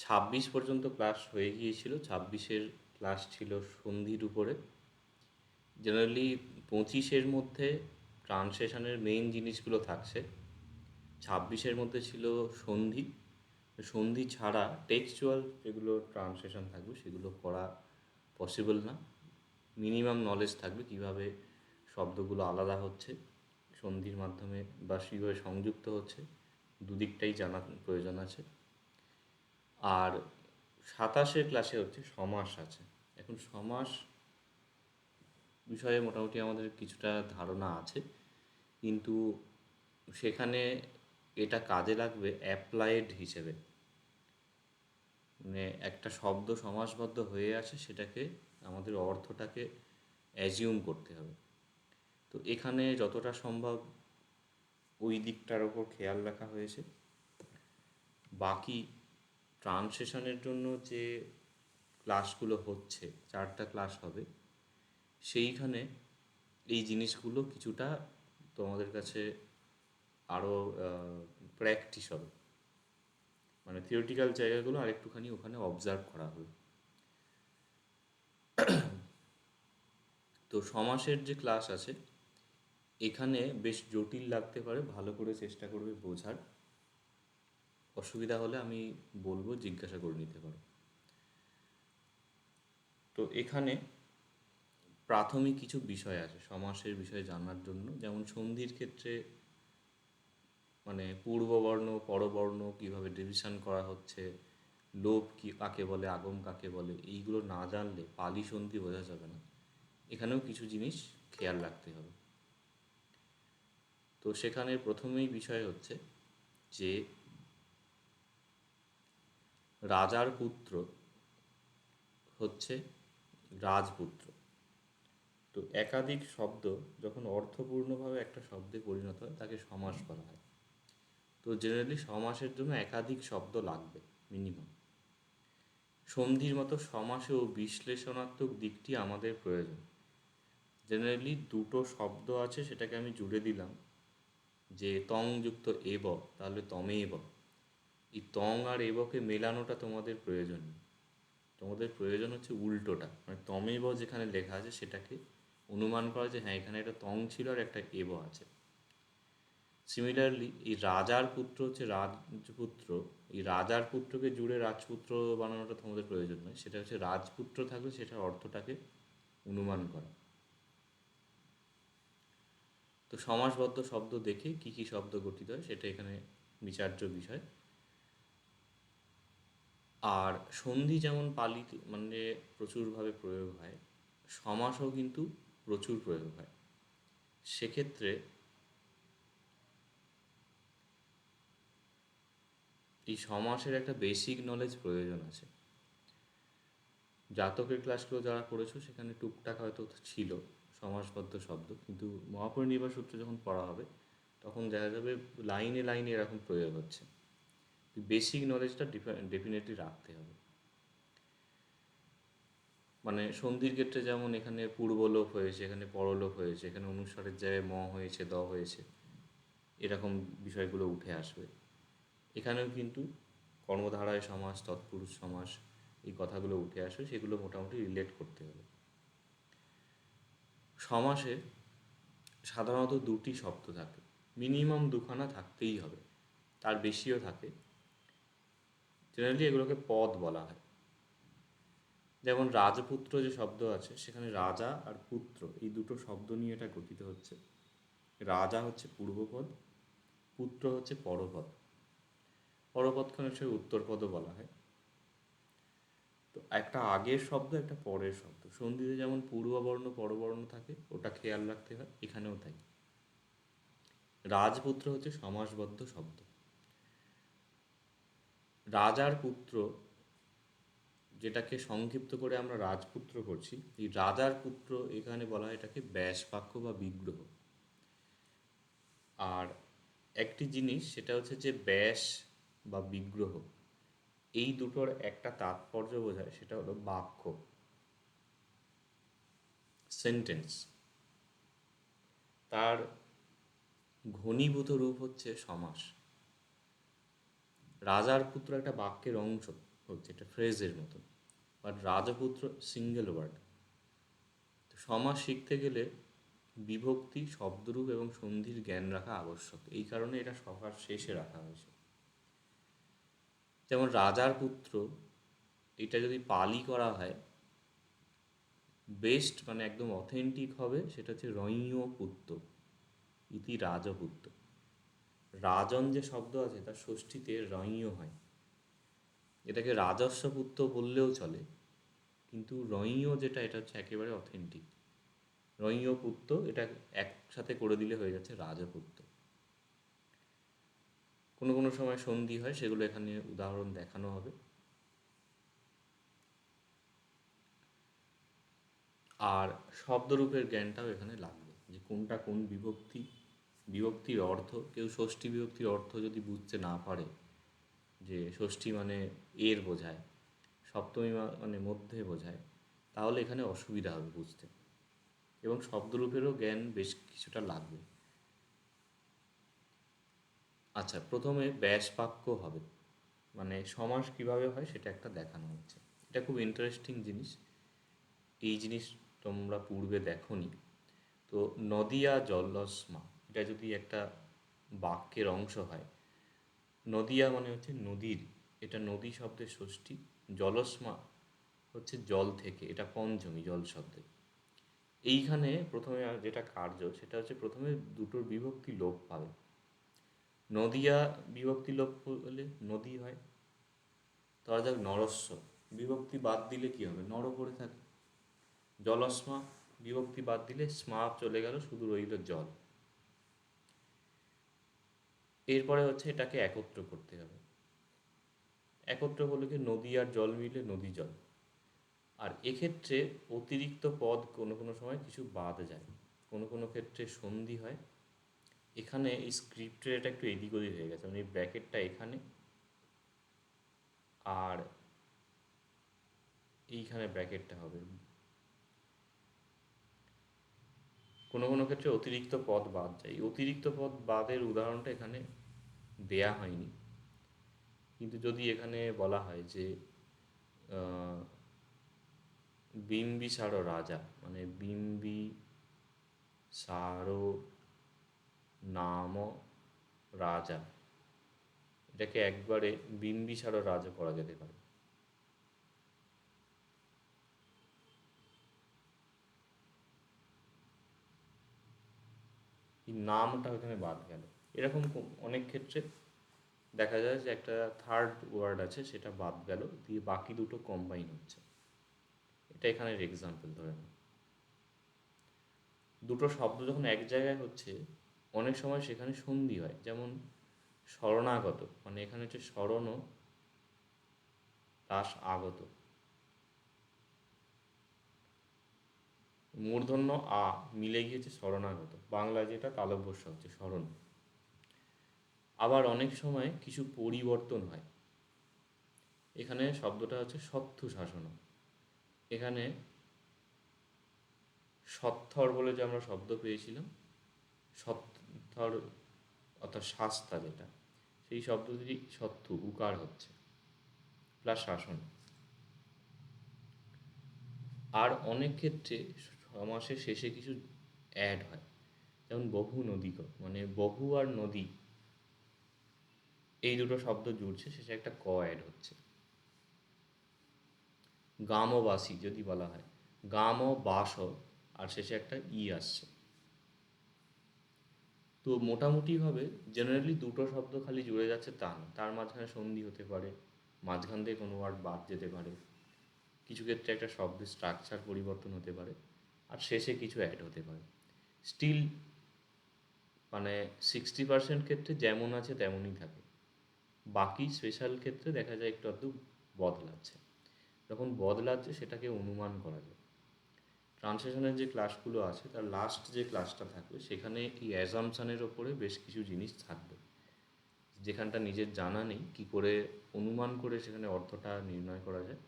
26 পর্যন্ত ক্লাস হয়ে গিয়েছিল। 26-এর ক্লাস ছিল সন্ধির উপরে। জেনারেলি 25-এর মধ্যে ট্রান্সলেশনের মেইন জিনিসগুলো থাকছে। 26-এর মধ্যে ছিল সন্ধি। সন্ধি ছাড়া টেক্সচুয়াল যেগুলো ট্রান্সলেশন থাকবে সেগুলো করা পসিবল না। মিনিমাম নলেজ থাকবে কীভাবে শব্দগুলো আলাদা হচ্ছে সন্ধির মাধ্যমে বা কীভাবে সংযুক্ত হচ্ছে, দুদিকটাই জানার প্রয়োজন আছে। আর 27-এর ক্লাসে হচ্ছে সমাস আছে। এখন সমাস বিষয়ে মোটামুটি আমাদের কিছুটা ধারণা আছে, কিন্তু সেখানে এটা কাজে লাগবে অ্যাপ্লাইড হিসেবে। মানে একটা শব্দ সমাসবদ্ধ হয়ে আছে, সেটাকে আমাদের অর্থটাকে অ্যাজিউম করতে হবে। তো এখানে যতটা সম্ভব ওই দিকটার ওপর খেয়াল রাখা হয়েছে। বাকি ট্রান্সলেশনের জন্য যে ক্লাসগুলো হচ্ছে, 4টা ক্লাস হবে, সেইখানে এই জিনিসগুলো কিছুটা তোমাদের কাছে আরও প্র্যাকটিস হবে। মানে থিওরিটিক্যাল জায়গাগুলো আরেকটুখানি ওখানে অবজার্ভ করা হবে। তো সমাসের যে ক্লাস আছে এখানে বেশ জটিল লাগতে পারে, ভালো করে চেষ্টা করবে বোঝার। অসুবিধা হলে আমি বলবো, জিজ্ঞাসা করে নিতে পারো। তো এখানে প্রাথমিক কিছু বিষয় আছে সমাসের বিষয়ে জানার জন্য, যেমন সন্ধির ক্ষেত্রে মানে পূর্ববর্ণ পরবর্ণ কীভাবে ডিভিশন করা হচ্ছে, লোপ কি কাকে বলে, আগম কাকে বলে, এইগুলো না জানলে পালি সন্ধি বোঝা যাবে না। এখানেও কিছু জিনিস খেয়াল রাখতে হবে। তো সেখানে প্রথমেই বিষয় হচ্ছে যে রাজার পুত্র হচ্ছে রাজপুত্র। তো একাধিক শব্দ যখন অর্থপূর্ণভাবে একটা শব্দে পরিণত হয় তাকে সমাস বলা হয়। তো জেনারেলি সমাসের জন্য একাধিক শব্দ লাগবে মিনিমাম। সন্ধির মতো সমাসেও বিশ্লেষণাত্মক দিকটি আমাদের প্রয়োজন। জেনারেলি দুটো শব্দ আছে, সেটাকে আমি জুড়ে দিলাম যে তং যুক্ত এব, তাহলে তমেব। এই তং আর এবকে মেলানোটা তোমাদের প্রয়োজন নেই। তোমাদের প্রয়োজন হচ্ছে উল্টোটা, মানে তমেব যেখানে লেখা আছে সেটাকে অনুমান করা যে হ্যাঁ এখানে একটা তং ছিল আর একটা এব আছে। সিমিলারলি এই রাজার পুত্র হচ্ছে রাজপুত্র, এই রাজার পুত্রকে জুড়ে রাজপুত্র বানানোটা তোমাদের প্রয়োজন নয়, সেটা হচ্ছে রাজপুত্র থাকলে সেটার অর্থটাকে অনুমান করা। তো সমাসবদ্ধ শব্দ দেখে কি কি শব্দ গঠিত হয় সেটা এখানে বিচার্য বিষয়। আর সন্ধি যেমন পালিতে মানে প্রচুরভাবে প্রয়োগ হয়, সমাসও কিন্তু প্রচুর প্রয়োগ হয়। সেক্ষেত্রে এই সমাসের একটা বেসিক নলেজ প্রয়োজন আছে। জাতকের ক্লাসগুলো যারা করেছো সেখানে টুকটাক হয়তো ছিল সমাসবদ্ধ শব্দ, কিন্তু মহাপরিনির্বাণ সূত্র যখন পড়া হবে তখন দেখা যাবে লাইনে লাইনে এরকম প্রয়োগ হচ্ছে। বেসিক নলেজটা ডেফিনেটলি রাখতে হবে। মানে সন্ধির ক্ষেত্রে যেমন এখানে পূর্বলোপ হয়েছে, এখানে পরলোপ হয়েছে, এখানে অনুস্বারের জায়গায় ম হয়েছে, দ হয়েছে, এরকম বিষয়গুলো উঠে আসবে। এখানেও কিন্তু কর্মধারায় সমাস, তৎপুরুষ সমাস, এই কথাগুলো উঠে আসবে, সেগুলো মোটামুটি রিলেট করতে হবে। সমাসে সাধারণত দুটি শব্দ থাকে, মিনিমাম দুখানা থাকতেই হবে, তার বেশিও থাকে। জেনারেলি এগুলোকে পদ বলা হয়। যেমন রাজপুত্র যে শব্দ আছে সেখানে রাজা আর পুত্র এই দুটো শব্দ নিয়ে এটা গঠিত হচ্ছে। রাজা হচ্ছে পূর্বপদ, পুত্র হচ্ছে পরপদ। পরপদখানে সে উত্তরপদও বলা হয়। তো একটা আগের শব্দ একটা পরের শব্দ, সন্ধিতে যেমন পূর্ববর্ণ পরবর্ণ থাকে, ওটা খেয়াল রাখতে হয়, এখানেও তাই। রাজপুত্র হচ্ছে সমাসবদ্ধ শব্দ। রাজার পুত্র যেটাকে সংক্ষিপ্ত করে আমরা রাজপুত্র করছি, এই রাজার পুত্র এখানে বলা হয় এটাকে ব্যাসবাক্য বা বিগ্রহ। আর একটি জিনিস সেটা হচ্ছে যে ব্যাস বা বিগ্রহ এই দুটোর একটা তাৎপর্য বোঝায়, সেটা হলো বাক্য, সেন্টেন্স। তার ঘনীভূত রূপ হচ্ছে সমাস। রাজার পুত্র একটা বাক্যের অংশ, হচ্ছে, এটা ফ্রেজের মতন। বাট রাজপুত্র সিঙ্গেল ওয়ার্ড। তো সমাস শিখতে গেলে বিভক্তি, শব্দরূপ এবং সন্ধির জ্ঞান রাখা আবশ্যক। এই কারণে এটা সবার শেষে রাখা হয়েছে। যেমন রাজার পুত্র, এটা যদি পালি করা হয়, বেস্ট মানে একদম অথেন্টিক হবে সেটা হচ্ছে রঞ পুত্র ইতি রাজপুত্র। রাজন যে শব্দ আছে তার ষষ্ঠীতে রঞ হয়, এটাকে রাজস্ব পুত্র বললেও চলে, কিন্তু রঞ যেটা এটা হচ্ছে একেবারে অথেন্টিক। রঞ পুত্র এটা একসাথে করে দিলে হয়ে যাচ্ছে রাজপুত্র। কোনো কোনো সময় সন্ধি হয়, সেগুলো এখানে উদাহরণ দেখানো হবে। আর শব্দরূপের জ্ঞানটাও এখানে লাগবে, যে কোনটা কোন বিভক্তি, বিভক্তির অর্থ। কেউ ষষ্ঠী বিভক্তির অর্থ যদি বুঝতে না পারে, যে ষষ্ঠী মানে এর বোঝায়, সপ্তমী মানে মধ্যে বোঝায়, তাহলে এখানে অসুবিধা হবে বুঝতে। এবং শব্দরূপেরও জ্ঞান বেশ কিছুটা লাগবে। আচ্ছা, প্রথমে ব্যাস বাক্য হবে, মানে সমাস কিভাবে হয় সেটা একটা দেখানো হচ্ছে। এটা খুব ইন্টারেস্টিং জিনিস, এই জিনিস তোমরা পূর্বে দেখোনি। তো নদিয়া জলস্মা, এটা যদি একটা বাক্যের অংশ হয়, নদিয়া মানে হচ্ছে নদীর, এটা নদী শব্দের ষষ্ঠী। জলস্মা হচ্ছে জল থেকে, এটা পঞ্চমী জল শব্দের। এইখানে প্রথমে যেটা কার্য সেটা হচ্ছে প্রথমে দুটোর বিভক্তি লোপ পাবে। নদিয়া বিভক্তি লোপ হলে নদী হয়। ধরা যাক নরস্ব, বিভক্তি বাদ দিলে কি হবে, নর পড়ে থাকে। জলস্মা, বিভক্তি বাদ দিলে স্মা চলে গেল, শুধু রইল জল। এরপরে হচ্ছে এটাকে একত্র করতে হবে। একত্র হলে কি, নদী আর জল মিলে নদী জল। আর এক্ষেত্রে অতিরিক্ত পদ কোনো কোনো সময় কিছু বাদ যায়, কোনো কোনো ক্ষেত্রে সন্ধি হয়। এখানে এই স্ক্রিপ্টের এটা একটু এদিক ওদিক হয়ে গেছে, মানে এই ব্র্যাকেটটা এখানে আর এইখানে ব্র্যাকেটটা হবে। কোনো কোনো ক্ষেত্রে অতিরিক্ত পদ বাদ যায়। অতিরিক্ত পদ বাদের উদাহরণটা এখানে দেয়া হয়নি, কিন্তু যদি এখানে বলা হয় যে বিম্বিসার রাজা, মানে বিম্বিসার নাম রাজা, এটাকে একবারে বিম্বিসার রাজা করা যেতে পারে। এই নামটা ওখানে বাদ গেল। এরকম অনেক ক্ষেত্রে দেখা যায় যে একটা থার্ড ওয়ার্ড আছে সেটা বাদ গেল, দিয়ে বাকি দুটো কম্বাইন হচ্ছে। এটা এখানের এক্সাম্পল ধরে নাও। দুটো শব্দ যখন এক জায়গায় হচ্ছে, অনেক সময় সেখানে সন্ধি হয়। যেমন শরণাগত, মানে এখানে হচ্ছে শরণ দাস আগত, মূর্ধন্য আ মিলে গিয়েছে শরণাগত, বাংলায় যেটা তালব্যস্য হচ্ছে শরণ। আবার অনেক সময় কিছু পরিবর্তন হয়। এখানে শব্দটা হচ্ছে সত্থু শাসন। এখানে সত্থর বলে যে আমরা শব্দ পেয়েছিলাম, সত্থর অর্থাৎ শাস্তা যেটা, সেই শব্দটি সত্থু উকার হচ্ছে প্লাস শাসন। আর অনেক ক্ষেত্রে সমাসের শেষে কিছু অ্যাড হয়, যেমন বহু নদীক, মানে বহু আর নদী এই দুটো শব্দ জুড়ছে, শেষে একটা ক অ্যাড হচ্ছে। গ্রামবাসী যদি বলা হয়, গ্রাম ও বাস আর শেষে একটা ই আসছে। তো মোটামুটিভাবে জেনারেলি দুটো শব্দ খালি জুড়ে যাচ্ছে তা না, তার মাঝখানে সন্ধি হতে পারে, মাঝখান থেকে কোনো ওয়ার্ড বাদ যেতে পারে, কিছু ক্ষেত্রে একটা শব্দের স্ট্রাকচার পরিবর্তন হতে পারে, আর শেষে কিছু অ্যাড হতে পারে। স্টিল মানে 60% ক্ষেত্রে যেমন আছে তেমনই থাকে। বাকি স্পেশাল ক্ষেত্রে দেখা যায় একটু আধটু বদলাচ্ছে। যখন বদলাচ্ছে সেটাকে অনুমান করা যায়। ট্রান্সলেশনের যে ক্লাসগুলো আছে তার লাস্ট যে ক্লাসটা থাকবে সেখানে এই অ্যাজাম্পশানের ওপরে বেশ কিছু জিনিস থাকবে, যেখানটা নিজের জানা নেই কী করে অনুমান করে সেখানে অর্থটা নির্ণয় করা যায়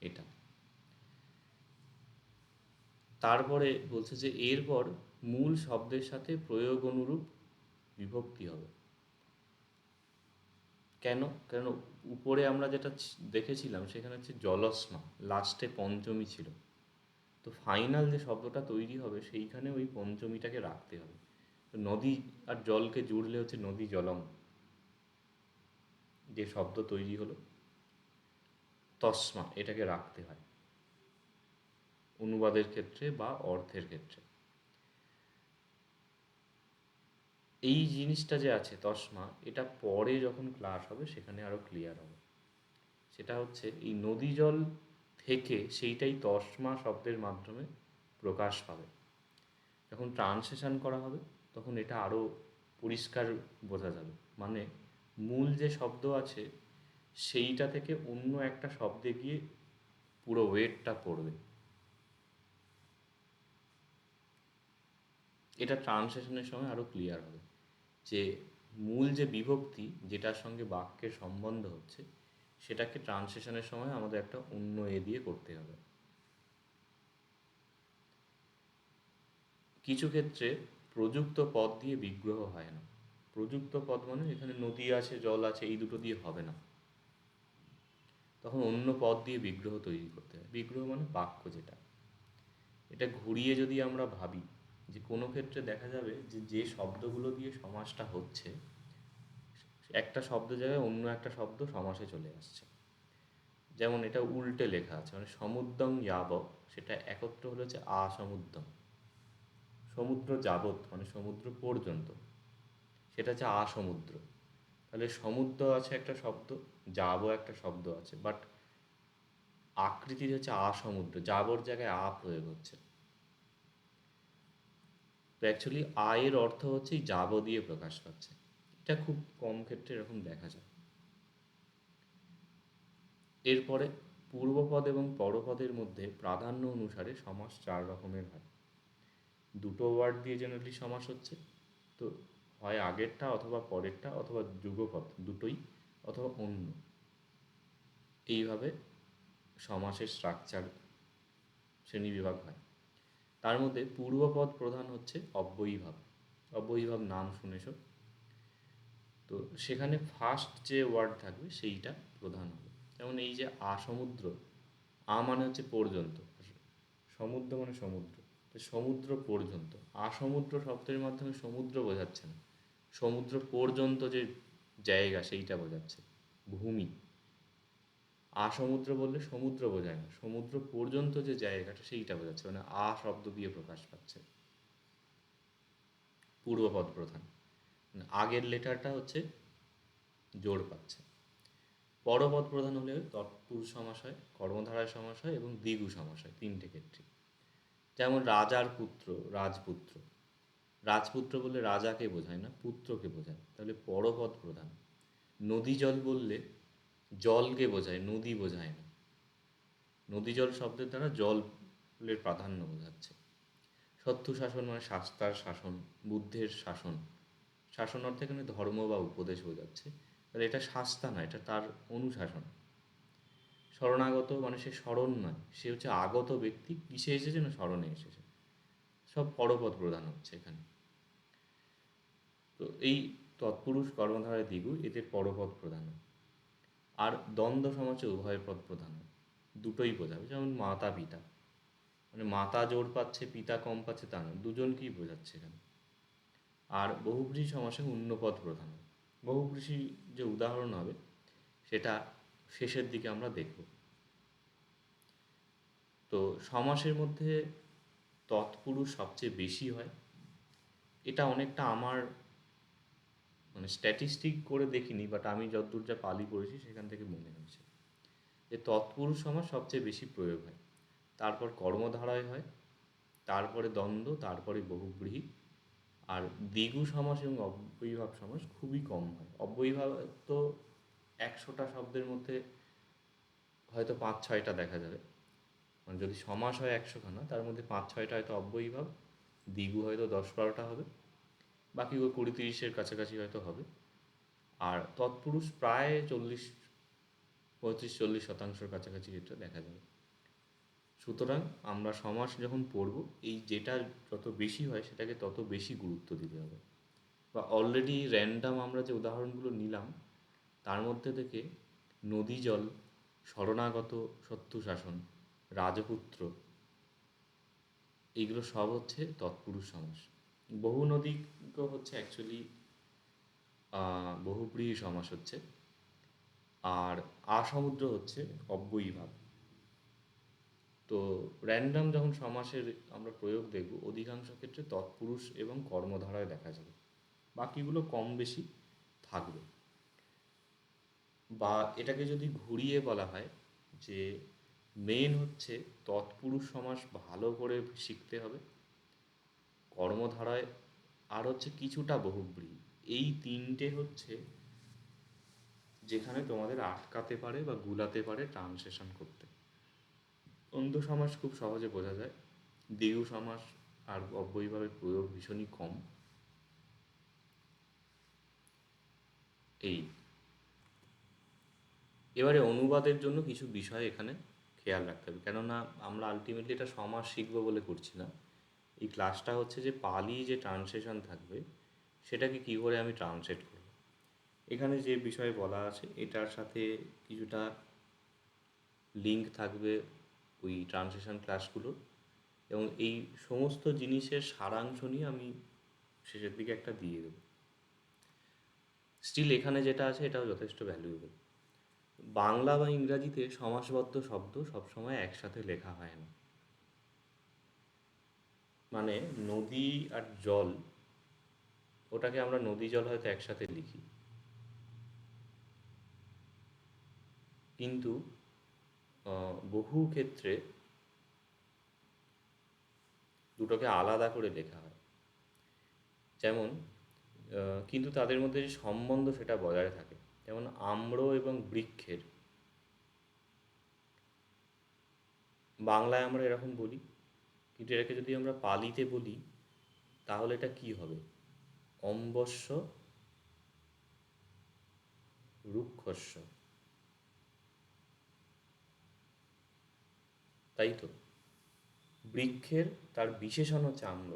এটা। তারপরে বলছে যে এরপর মূল শব্দের সাথে প্রয়োগ অনুরূপ বিভক্তি হবে। কেন? কারণ উপরে আমরা যেটা দেখেছিলাম সেখানে হচ্ছে জলস্মা, লাস্টে পঞ্চমী ছিল। তো ফাইনাল যে শব্দটা তৈরি হবে সেইখানে ওই পঞ্চমীটাকে রাখতে হবে। তো নদী আর জলকে জুড়লে হচ্ছে নদী জলম, যে শব্দ তৈরি হলো তস্মা, এটাকে রাখতে হয় অনুবাদের ক্ষেত্রে বা অর্থের ক্ষেত্রে। এই জিনিসটা যে আছে তস্মা, এটা পরে যখন ক্লাস হবে সেখানে আরও ক্লিয়ার হবে। সেটা হচ্ছে এই নদী জল থেকে সেইটাই তস্মা শব্দের মাধ্যমে প্রকাশ পাবে। যখন ট্রান্সলেশন করা হবে তখন এটা আরও পরিষ্কার বোঝা যাবে। মানে মূল যে শব্দ আছে সেইটা থেকে অন্য একটা শব্দে গিয়ে পুরো ওয়েটটা পড়বে। এটা ট্রান্সলেশনের সময় আরও ক্লিয়ার হবে যে মূল যে বিভক্তি যেটার সঙ্গে বাক্যের সম্বন্ধ হচ্ছে সেটাকে ট্রান্সলেশনের সময় আমাদের একটা অন্য দিয়ে করতে হবে। কিছু ক্ষেত্রে প্রযুক্ত পদ দিয়ে বিগ্রহ হয় না। প্রযুক্ত পদ মানে এখানে নদী আছে, জল আছে, এই দুটো দিয়ে হবে না, তখন অন্য পদ দিয়ে বিগ্রহ তৈরি করতে হয়। বিগ্রহ মানে বাক্য যেটা। এটা ঘুরিয়ে যদি আমরা ভাবি যে কোনো ক্ষেত্রে দেখা যাবে যে যে শব্দগুলো দিয়ে সমাসটা হচ্ছে একটা শব্দ জায়গায় অন্য একটা শব্দ সমাসে চলে আসছে। যেমন এটা উল্টে লেখা আছে, মানে সমুদ্রম যাব, সেটা একত্র হলো হচ্ছে আসমুদ্রম। সমুদ্র যাবৎ মানে সমুদ্র পর্যন্ত, সেটা হচ্ছে আসমুদ্র। তাহলে সমুদ্র আছে একটা শব্দ, যাবো একটা শব্দ আছে, বাট আকৃতি হচ্ছে আসমুদ্র, যাবর জায়গায় প্রয়োগ হচ্ছে। তো অ্যাকচুয়ালি এর অর্থ হচ্ছে যাব দিয়ে প্রকাশ পাচ্ছে। এটা খুব কম ক্ষেত্রে এরকম দেখা যায়। এরপরে পূর্বপদ এবং পরপদের মধ্যে প্রাধান্য অনুসারে সমাস 4 রকমের হয়। দুটো ওয়ার্ড দিয়ে জেনারেলি সমাস হচ্ছে, তো হয় আগেরটা অথবা পরেরটা অথবা যুগপদ দুটোই, অথবা অন্য। এইভাবে সমাসের স্ট্রাকচার শ্রেণীবিভাগ হয়। তার মধ্যে পূর্বপদ প্রধান হচ্ছে অব্যয়ীভাব। অব্যয়ীভাব নাম শুনেছ, তো সেখানে ফার্স্ট যে ওয়ার্ড থাকবে সেইটা প্রধান হবে। যেমন এই যে সমুদ্র, মানে হচ্ছে পর্যন্ত, সমুদ্র মানে সমুদ্র, তো সমুদ্র পর্যন্ত। সমুদ্র শব্দের মাধ্যমে সমুদ্র বোঝাচ্ছে না, সমুদ্র পর্যন্ত যে জায়গা সেইটা বোঝাচ্ছে, ভূমি। সমুদ্র বললে সমুদ্র বোঝায় না, সমুদ্র পর্যন্ত যে জায়গাটা সেইটা বোঝাচ্ছে, মানে শব্দ দিয়ে প্রকাশ পাচ্ছে। পূর্বপদ প্রধান, মানে আগের লেটারটা হচ্ছে জোর পাচ্ছে। পরপদ প্রধান হলে তৎপুরুষ সমাস হয়, কর্মধারায় সমাস হয় এবং দ্বিগু সমাস হয়, তিনটে ক্ষেত্রে। যেমন রাজার পুত্র, রাজপুত্র। রাজপুত্র বললে রাজাকে বোঝায় না, পুত্রকে বোঝায়, তাহলে পরপদ প্রধান। নদী জল বললে জলকে বোঝায়, নদী বোঝায় না। নদী জল শব্দের দ্বারা জলের প্রাধান্য বোঝাচ্ছে। সত্য শাসন মানে শাস্তার শাসন, বুদ্ধের শাসন। শাসন অর্থে এখানে ধর্ম বা উপদেশ বোঝাচ্ছে, তাহলে এটা শাস্তা না, এটা তার অনুশাসন। শরণাগত মানে সে শরণ নয়, সে হচ্ছে আগত ব্যক্তি, কিসে এসেছে না শরণে এসেছে। সব পরপদ প্রধান হচ্ছে এখানে। তো এই তৎপুরুষ কর্মধারায় দ্বিগু এদের পরপদ প্রধান। আর দ্বন্দ্ব সমাসে উভয় পদ প্রধান, দুটোই বোঝাবে। যেমন মাতা পিতা, মানে মাতা জোর পাচ্ছে পিতা কম পাচ্ছে তা নয়, দুজনকেই বোঝাচ্ছে এখানে। আর বহুব্রীহি সমাসে অন্যপদ প্রধান। বহুব্রীহি যে উদাহরণ হবে সেটা শেষের দিকে আমরা দেখব। তো সমাসের মধ্যে তৎপুরুষ সবচেয়ে বেশি হয়, এটা অনেকটা আমার মানে স্ট্যাটিস্টিক করে দেখিনি, বাট আমি যতদূর যা পালি পড়েছি সেখান থেকে মনে হয়েছে যে তৎপুরুষ সমাস সবচেয়ে বেশি প্রয়োগ হয়, তারপর কর্মধারায় হয়, তারপরে দ্বন্দ্ব, তারপরে বহুব্রীহি। আর দ্বিগু সমাস এবং অব্যয়ীভাব সমাস খুবই কম হয়। অব্যয়ীভাব তো 100টা শব্দের মধ্যে হয়তো 5-6টা দেখা যাবে, মানে যদি সমাস হয় 100খানা তার মধ্যে 5-6টা হয়তো অব্যয়ীভাব, দ্বিগু হয়তো 10-12টা হবে, বাকি ওই 20-30-এর কাছাকাছি হয়তো হবে। আর তৎপুরুষ প্রায় 35-40% কাছাকাছি এটা দেখা যাবে। সুতরাং আমরা সমাস যখন পড়ব, এই যেটা যত বেশি হয় সেটাকে তত বেশি গুরুত্ব দিতে হবে। বা অলরেডি র্যান্ডাম আমরা যে উদাহরণগুলো নিলাম তার মধ্যে থেকে নদী জল, শরণাগত, শত্রু শাসন, রাজপুত্র, এইগুলো সব হচ্ছে তৎপুরুষ সমাস। বহু নদীকে হচ্ছে অ্যাকচুয়ালি বহুব্রীহি সমাস হচ্ছে, আর আসমুদ্র হচ্ছে অব্যয়ীভাব। তো র্যান্ডম যখন সমাসের আমরা প্রয়োগ দেখব, অধিকাংশ ক্ষেত্রে তৎপুরুষ এবং কর্মধারায় দেখা যাবে, বাকিগুলো কম বেশি থাকবে। বা এটাকে যদি ঘুরিয়ে বলা হয় যে মেন হচ্ছে তৎপুরুষ সমাস ভালো করে শিখতে হবে, কর্মধারায় আর হচ্ছে কিছুটা বহুব্রীহি, এই তিনটে হচ্ছে যেখানে তোমাদের আটকাতে পারে বা গুলাতে পারে ট্রান্সলেশন করতে। দ্বন্দ্ব সমাস খুব সহজে বোঝা যায়, দ্বিগু সমাস আর অব্যয়ীভাবের প্রয়োগ ভীষণই কম। এই এবারে অনুবাদের জন্য কিছু বিষয় এখানে খেয়াল রাখতে হবে, কেননা আমরা আলটিমেটলি এটা সমাস শিখবো বলে করছি না। এই ক্লাসটা হচ্ছে যে পালি যে ট্রান্সলেশন থাকবে সেটাকে কী করে আমি ট্রান্সলেট করব। এখানে যে বিষয় বলা আছে এটার সাথে কিছুটা লিঙ্ক থাকবে ওই ট্রান্সলেশন ক্লাসগুলোর, এবং এই সমস্ত জিনিসের সারাংশ নিয়ে আমি শেষের দিকে একটা দিয়ে দেবো। স্টিল এখানে যেটা আছে এটাও যথেষ্ট ভ্যালুয়েবল। বাংলা বা ইংরাজিতে সমাসবদ্ধ শব্দ সবসময় একসাথে লেখা হয় না। মানে নদী আর জল, ওটাকে আমরা নদী জল হয়তো একসাথে লিখি, কিন্তু বহু ক্ষেত্রে দুটোকে আলাদা করে লেখা হয়। যেমন কিন্তু তাদের মধ্যে যে সম্বন্ধ সেটা বজায় থাকে। যেমন আম্র এবং বৃক্ষের বাংলায় আমরা এরকম বলি, কিন্তু এটাকে যদি আমরা পালিতে বলি তাহলে এটা কি হবে? অম্বস্য রুক্ষস্য, তাই তো? বৃক্ষের তার বিশেষণ হচ্ছে আম্র,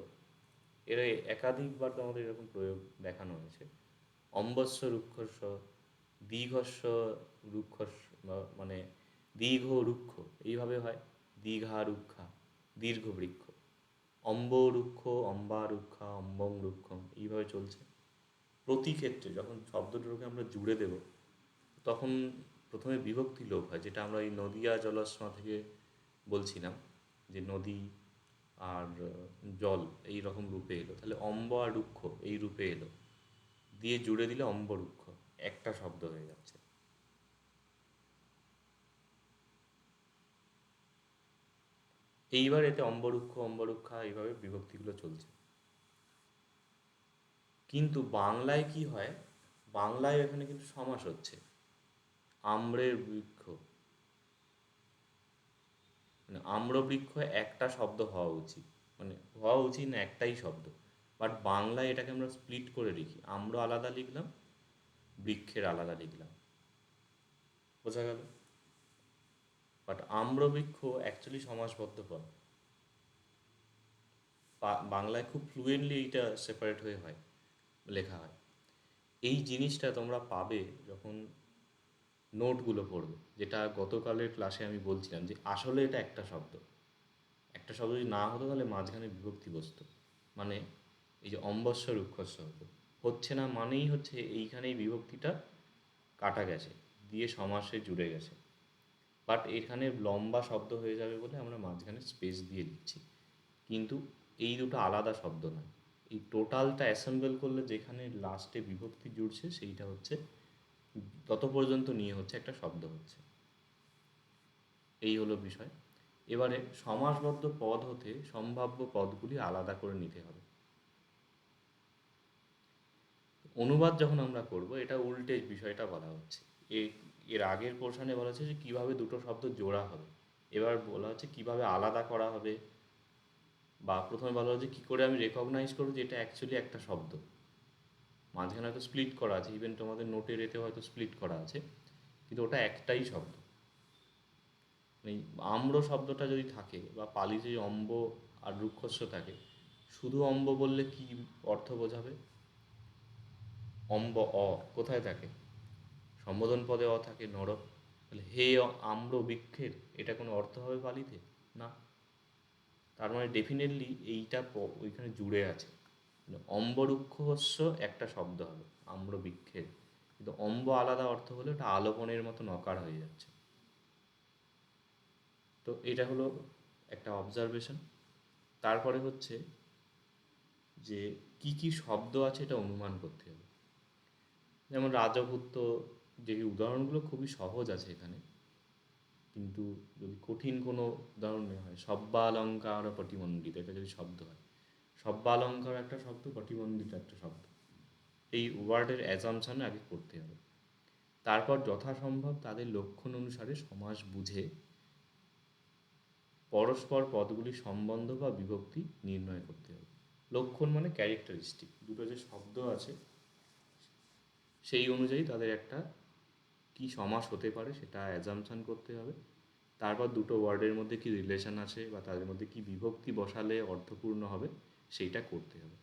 এর একাধিকবার তোমাদের এরকম প্রয়োগ দেখানো হয়েছে। অম্বস্য রুক্ষস্য, দীঘস্য রুক্ষস্য, মানে দীর্ঘ রুক্ষ এইভাবে হয়, দীঘা রুক্ষা, দীর্ঘ বৃক্ষ। অম্ব রুক্ষ, অম্বা রুক্ষা, অম্বং রুক্ষম, এইভাবে চলছে। প্রতি ক্ষেত্রে যখন শব্দটাকে আমরা জুড়ে দেব তখন প্রথমে বিভক্তি লোপ হয়, যেটা আমরা এই নদিয়া জলস্মা থেকে বলছিলাম যে নদী আর জল এই রকম রূপে এলো, তাহলে অম্ব আর রুক্ষ এই রূপে এলো, দিয়ে জুড়ে দিলে অম্বরুক্ষ, একটা শব্দ হয়ে যাচ্ছে। এইবার এতে অম্বরুক্ষ, অম্বরুক্ষা এইভাবে বিভক্তিগুলো চলছে। কিন্তু বাংলায় কি হয়, বাংলায় এখানে কিন্তু সমাস হচ্ছে। আম্রের বৃক্ষ, মানে আম্রবৃক্ষ একটা শব্দ হওয়া উচিত, মানে হওয়া উচিত না, একটাই শব্দ। বাট বাংলায় এটাকে আমরা স্প্লিট করে লিখি, আম্র আলাদা লিখলাম, বৃক্ষের আলাদা লিখলাম, বোঝা গেল? বাট আম্রবৃক্ষ অ্যাকচুয়ালি সমাসবদ্ধ পদ, বাংলায় খুব ফ্লুয়েন্টলি এইটা সেপারেট হয়ে হয়, লেখা হয়। এই জিনিসটা তোমরা পাবে যখন নোটগুলো পড়বে, যেটা গতকালের ক্লাসে আমি বলছিলাম যে আসলে এটা একটা শব্দ। একটা শব্দ যদি না হতো তাহলে মাঝখানে বিভক্তি বসতো, মানে এই যে অম্বস্ব রুক্ষস্ব হতো, হচ্ছে না মানেই হচ্ছে এইখানেই বিভক্তিটা কাটা গেছে, দিয়ে সমাসে জুড়ে গেছে। বাট এখানে লম্বা শব্দ হয়ে যাবে বলে আমরা মাঝখানে স্পেস দিয়ে দিচ্ছি, কিন্তু এই দুটো আলাদা শব্দ নয়। এই টোটালটা অ্যাসেম্বল করলে যেখানে লাস্টে বিভক্তি জুড়ছে সেইটা হচ্ছে, তত পর্যন্ত নিয়ে হচ্ছে একটা শব্দ হচ্ছে। এই হলো বিষয়। এবারে সমাসবদ্ধ পদ হতে সম্ভাব্য পদগুলি আলাদা করে নিতে হবে। অনুবাদ যখন আমরা করব, এটা উল্টে বিষয়টা বলা হচ্ছে। এর আগের পোর্শনে বলা হচ্ছে যে কীভাবে দুটো শব্দ জোড়া হবে, এবার বলা হচ্ছে কীভাবে আলাদা করা হবে, বা প্রথমে বলা হচ্ছে কী করে আমি রেকগনাইজ করবো যে এটা অ্যাকচুয়ালি একটা শব্দ। মাঝখানে হয়তো স্প্লিট করা আছে, ইভেন তোমাদের নোটের এতে হয়তো স্প্লিট করা আছে, কিন্তু ওটা একটাই শব্দ। মানে আম্র শব্দটা যদি থাকে বা পালিতে যদি অম্ব আর রুক্ষস্য থাকে, শুধু অম্ব বললে কি অর্থ বোঝাবে? অম্ব অ কোথায় থাকে? সম্বোধন পদে অ থাকে নর, তাহলে হে আম্র বৃক্ষের এটা কোনো অর্থ হবে পালিতে? না। তার মানে ডেফিনেটলি এইটা ওইখানে জুড়ে আছে। অম্বরুক্ষস্য একটা শব্দ হবে আম্র বৃক্ষের, কিন্তু অম্ব আলাদা অর্থ হলে ওটা আলোপনের মতো নকার হয়ে যাচ্ছে। তো এটা হলো একটা অবজারভেশন। তারপরে হচ্ছে যে কি কি শব্দ আছে এটা অনুমান করতে হবে। যেমন রাজপুত্র, যে উদাহরণগুলো খুবই সহজ আছে এখানে, কিন্তু যদি কঠিন কোনো উদাহরণ নেওয়া হয়, সব্বালঙ্কার পটিমণ্ডিত, এটা যদি শব্দ হয়, সব্বালঙ্কার একটা শব্দ, পটিমণ্ডিত একটা শব্দ, এই ওয়ার্ডের অ্যাজামশন আগে করতে হবে। তারপর যথাসম্ভব তাদের লক্ষণ অনুসারে সমাস বুঝে পরস্পর পদগুলির সম্বন্ধ বা বিভক্তি নির্ণয় করতে হবে। লক্ষণ মানে ক্যারেক্টারিস্টিক, দুটো যে শব্দ আছে সেই অনুযায়ী তাদের একটা কি সমাস হতে পারে সেটা অ্যাজামশন করতে হবে। তারপর দুটো ওয়ার্ডের মধ্যে কি রিলেশন আছে বা তাদের মধ্যে কি বিভক্তি বসালে অর্থপূর্ণ হবে সেইটা করতে হবে।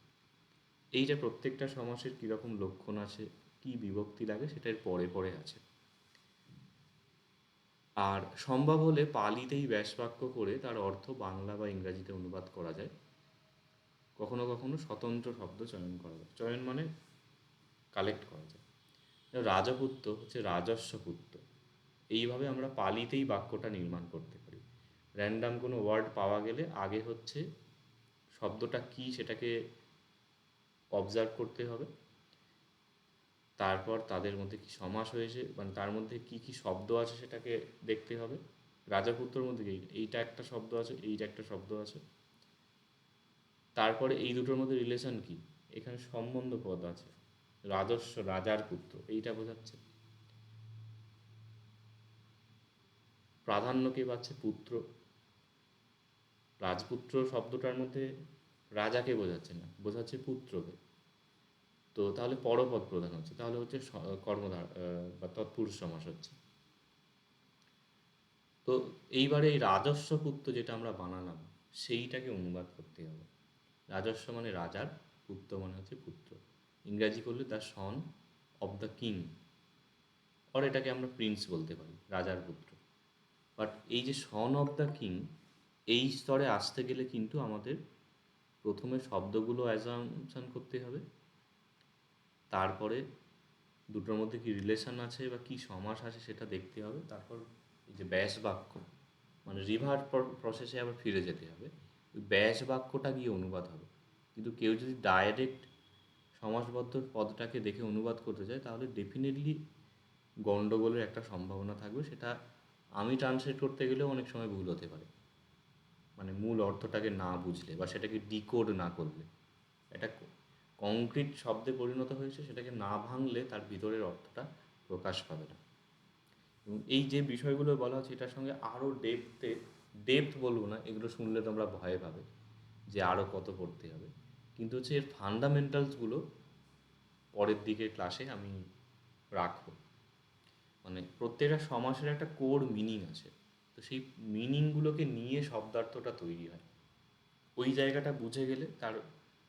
এইটা প্রত্যেকটা সমাসের কীরকম লক্ষণ আছে, কি বিভক্তি লাগে, সেটা এর পরে পরে আছে। আর সম্ভব হলে পালিতেই ব্যাসবাক্য করে তার অর্থ বাংলা বা ইংরাজিতে অনুবাদ করা যায়। কখনো কখনো স্বতন্ত্র শব্দ চয়ন করা যায়, চয়ন মানে কালেক্ট করা যায়। রাজপুত্র হচ্ছে রাজস্ব পুত্র, এইভাবে আমরা পালিতেই বাক্যটা নির্মাণ করতে পারি। র্যান্ডাম কোনো ওয়ার্ড পাওয়া গেলে আগে হচ্ছে শব্দটা কি সেটাকে অবজার্ভ করতে হবে, তারপর তাদের মধ্যে কি সমাস হয়েছে মানে তার মধ্যে কি কি শব্দ আছে সেটাকে দেখতে হবে। রাজপুত্রর মধ্যে এইটা একটা শব্দ আছে, এইটা একটা শব্দ আছে, তারপরে এই দুটোর মধ্যে রিলেশন কি, এখানে সম্বন্ধ পদ আছে, রাজস্ব রাজার পুত্র এইটা বোঝাচ্ছে, প্রাধান্য কে পাচ্ছে পুত্র, রাজপুত্র শব্দটার মধ্যে রাজাকে বোঝাচ্ছে না, বোঝাচ্ছে পুত্রকে। তো তাহলে পরপদ প্রধান হচ্ছে, তাহলে হচ্ছে কর্মধার বা তৎপুরুষ সমাস হচ্ছে। তো এইবারে এই রাজস্ব পুত্র যেটা আমরা বানালাম সেইটাকে অনুবাদ করতে হবে। রাজস্ব মানে রাজার, পুত্র মানে হচ্ছে পুত্র, ইংরাজি করলে the son of the king, আর এটাকে আমরা প্রিন্স বলতে পারি, রাজার পুত্র। বাট এই যে সন অব দ্য কিং, এই স্তরে আসতে গেলে কিন্তু আমাদের প্রথমে শব্দগুলো অ্যাজাম্পশন করতে হবে, তারপরে দুটোর মধ্যে কি রিলেশন আছে বা কি সমাস আছে সেটা দেখতে হবে, তারপর এই যে ব্যাস বাক্য মানে রিভার প্রসেসে আবার ফিরে যেতে হবে, ওই ব্যাস বাক্যটা গিয়ে অনুবাদ হবে। কিন্তু কেউ যদি ডাইরেক্ট সমাসবদ্ধ পদটাকে দেখে অনুবাদ করতে চায় তাহলে ডেফিনেটলি গণ্ডগোলের একটা সম্ভাবনা থাকবে, সেটা আমি ট্রান্সলেট করতে গেলেও অনেক সময় ভুল হতে পারে, মানে মূল অর্থটাকে না বুঝলে বা সেটাকে ডিকোড না করলে। এটা কংক্রিট শব্দে পরিণত হয়েছে, সেটাকে না ভাঙলে তার ভিতরের অর্থটা প্রকাশ পাবে না। এবং এই যে বিষয়গুলো বলা হচ্ছে এটার সঙ্গে আরও ডেপথ বলবো না, এগুলো শুনলে তোমরা ভয় পাবে যে আরও কত পড়তে হবে, কিন্তু হচ্ছে এর ফান্ডামেন্টালসগুলো পরের দিকের ক্লাসে আমি রাখবো। মানে প্রত্যেকটা সমাসের একটা কোর মিনিং আছে, তো সেই মিনিংগুলোকে নিয়ে শব্দার্থটা তৈরি হয়। ওই জায়গাটা বুঝে গেলে তার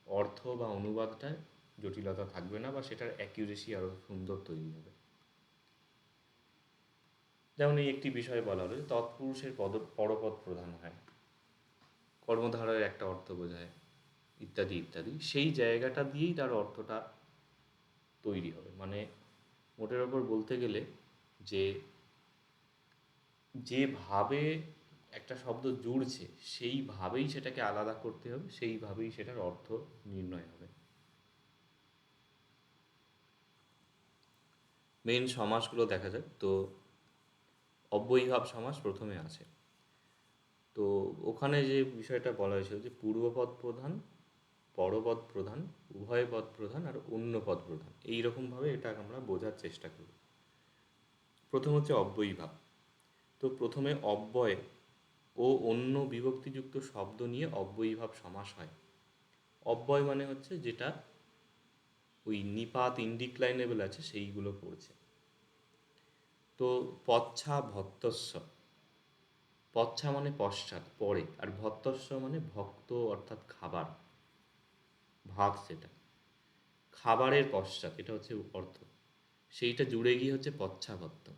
অর্থ বা অনুবাদটায় জটিলতা থাকবে না বা সেটার অ্যাকিউরেসি আরও সুন্দর তৈরি হবে। যেমন এই একটি বিষয় বলা হলো যে তৎপুরুষের পরপদ প্রধান হয়, কর্মধারার একটা অর্থ বোঝায়, ইত্যাদি ইত্যাদি, সেই জায়গাটা দিয়েই তার অর্থটা তৈরি হবে। মানে মোটের ওপর বলতে গেলে যে যেভাবে একটা শব্দ জুড়ছে সেইভাবেই সেটাকে আলাদা করতে হবে, সেইভাবেই সেটার অর্থ নির্ণয় হবে। মেন সমাসগুলো দেখা যাক। তো অব্যয়ীভাব সমাস প্রথমে আছে। তো ওখানে যে বিষয়টা বলা হয়েছিল যে পূর্বপদ প্রধান, পরপদ প্রধান, উভয় পদ প্রধান আর অন্য পদ প্রধান, এইরকমভাবে এটা আমরা বোঝার চেষ্টা করব। প্রথম হচ্ছে অব্যয়ীভাব। তো প্রথমে অব্যয় ও অন্য বিভক্তিযুক্ত শব্দ নিয়ে অব্যয়ীভাব সমাস হয়। অব্যয় মানে হচ্ছে যেটা ওই নিপাত ইনডিক্লাইনেবল আছে সেইগুলো পড়ছে। তো পচ্ছা ভক্তস্ব, পচ্ছা মানে পশ্চাৎ পরে, আর ভক্তস্ব মানে ভক্ত অর্থাৎ খাবার, ভাগ, সেটা খাবারের পশ্চাৎ, এটা হচ্ছে অর্থ। সেইটা জুড়ে গিয়ে হচ্ছে পশ্চাবর্তম।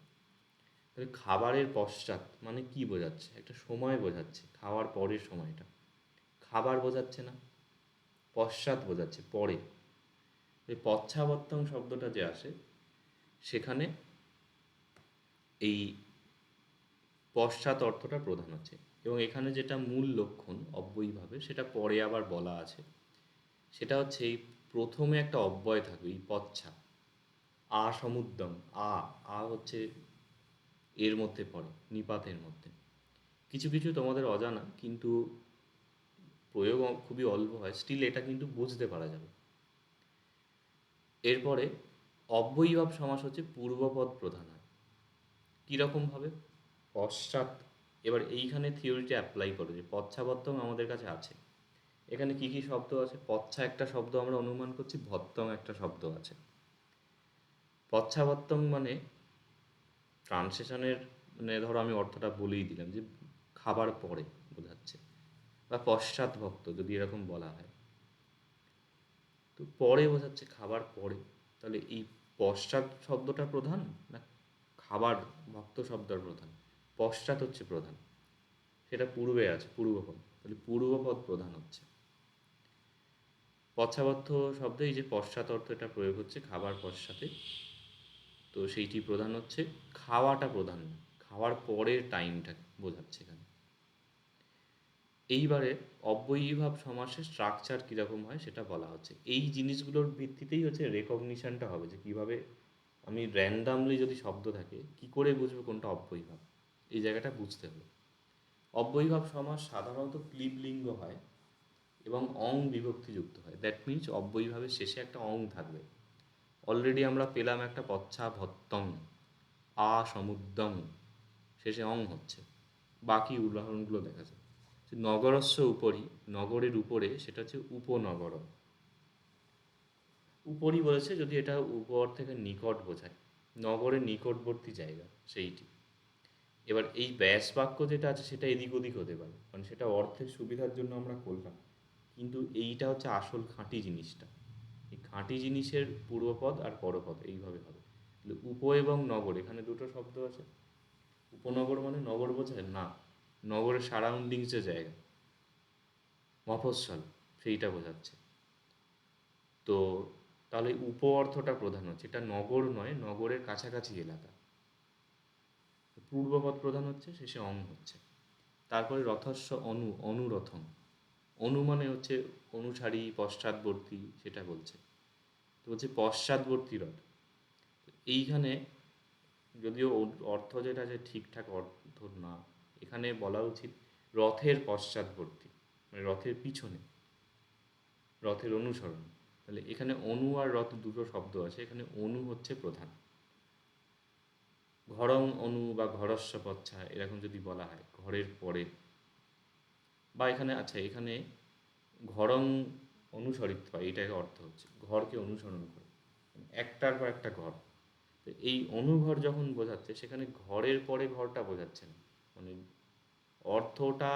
তাহলে খাবারের পশ্চাৎ মানে কি বোঝাচ্ছে? একটা সময় বোঝাচ্ছে, খাওয়ার পরের সময়টা। খাবার বোঝাচ্ছে না, পশ্চাৎ বোঝাচ্ছে পরে। এই পশ্চাবর্তম শব্দটা যে আসে, সেখানে এই পশ্চাৎ অর্থটা প্রধান হচ্ছে। এবং এখানে যেটা মূল লক্ষণ অব্যয়ীভাবে, সেটা পরে আবার বলা আছে। সেটা হচ্ছে এই প্রথমে একটা অব্যয় থাকবে, এই পচ্ছা, আ সমুদ্যম, আ, আ হচ্ছে এর মধ্যে পড়ে, নিপাতের মধ্যে। কিছু কিছু তোমাদের অজানা, কিন্তু প্রয়োগ খুবই অল্প হয়, স্টিল এটা কিন্তু বুঝতে পারা যাবে। এরপরে অব্যয়ীভাব সমাস হচ্ছে পূর্বপদ প্রধান হয়। কীরকমভাবে? পশ্চাৎ। এবার এইখানে থিওরিটা অ্যাপ্লাই করো যে পশ্চাবর্তম আমাদের কাছে আছে। এখানে কি কি শব্দ আছে? পচ্ছা একটা শব্দ আমরা অনুমান করছি, ভত্তম একটা শব্দ আছে। পশ্চাবর্তম মানে ট্রান্সলেশনের, মানে ধরো আমি অর্থটা বলেই দিলাম যে খাবার পরে বোঝাচ্ছে, বা পশ্চাৎভক্ত যদি এরকম বলা হয়, তো পরে বোঝাচ্ছে খাবার পরে। তাহলে এই পশ্চাৎ শব্দটা প্রধান না খাবার ভক্ত শব্দটা প্রধান? পশ্চাৎ হচ্ছে প্রধান, সেটা পূর্বে আছে, পূর্বপদ। তাহলে পূর্বপদ প্রধান হচ্ছে। পশ্চাবর্ত শব্দে এই যে পশ্চাৎ অর্থ এটা প্রয়োগ হচ্ছে খাবার পশ্চাতে, তো সেইটি প্রধান হচ্ছে, খাওয়াটা প্রধান না, খাওয়ার পরের টাইমটা বোঝাচ্ছে এখানে। এইবারে অব্যয়ীভাব সমাসের স্ট্রাকচার কীরকম হয় সেটা বলা হচ্ছে। এই জিনিসগুলোর ভিত্তিতেই হচ্ছে রেকগনিশনটা হবে, যে কীভাবে আমি র্যান্ডামলি যদি শব্দ থাকে কী করে বুঝবো কোনটা অব্যয়ীভাব, এই জায়গাটা বুঝতে হবে। অব্যয়ীভাব সমাস সাধারণত ক্লিবলিঙ্গ হয় এবং অং বিভক্তিযুক্ত হয়। দ্যাট মিনস অব্যয়ীভাবের শেষে একটা অং থাকবে। অলরেডি আমরা পেলাম একটা পশ্চাভত্তং, আ সমুদ্যম, শেষে অং হচ্ছে। বাকি উদাহরণগুলো দেখা যায় নগরস্য উপরি, নগরের উপরে, সেটা হচ্ছে উপনগর। উপরি বলেছে যদি এটা উপর থেকে নিকট বোঝায়, নগরের নিকটবর্তী জায়গা সেইটি। এবার এই ব্যাস বাক্য যেটা আছে সেটা এদিক ওদিক হতে পারে, মানে সেটা অর্থের সুবিধার জন্য আমরা করলাম, কিন্তু এইটা হচ্ছে আসল খাঁটি জিনিসটা। এই খাঁটি জিনিসের পূর্বপদ আর পরপদ এইভাবে হবে। উপ এবং নগর, এখানে দুটো শব্দ আছে। উপনগর মানে নগর বোঝায় না, নগরের সারাউন্ডিংস যে জায়গা, মফস্বল, সেইটা বোঝাচ্ছে। তো তাহলে উপ অর্থটা প্রধান হচ্ছে, এটা নগর নয়, নগরের কাছাকাছি এলাকা। পূর্বপদ প্রধান হচ্ছে, শেষে অং হচ্ছে। তারপরে রথস্য অনু, অনুরথম। অনু মানে হচ্ছে অনুসারী, পশ্চাৎবর্তী, সেটা বলছে। তো বলছে পশ্চাৎবর্তী রথ। এইখানে যদিও অর্থ যেটা যে ঠিকঠাক অর্থ না, এখানে বলা উচিত রথের পশ্চাৎবর্তী, মানে রথের পিছনে, রথের অনুসরণ। তাহলে এখানে অনু আর রথ দুটো শব্দ আছে, এখানে অনু হচ্ছে প্রধান। ঘরং অনু বা ঘরস্য পচ্ছা এরকম যদি বলা হয়, ঘরের পরে, বা এখানে আচ্ছা এখানে ঘরং অনুসরিত হয়, এটাকে অর্থ হচ্ছে ঘরকে অনুসরণ করে, একটার পর একটা ঘর। তো এই অনুঘর যখন বোঝাচ্ছে, সেখানে ঘরের পরে ঘরটা বোঝাচ্ছে না, মানে অর্থটা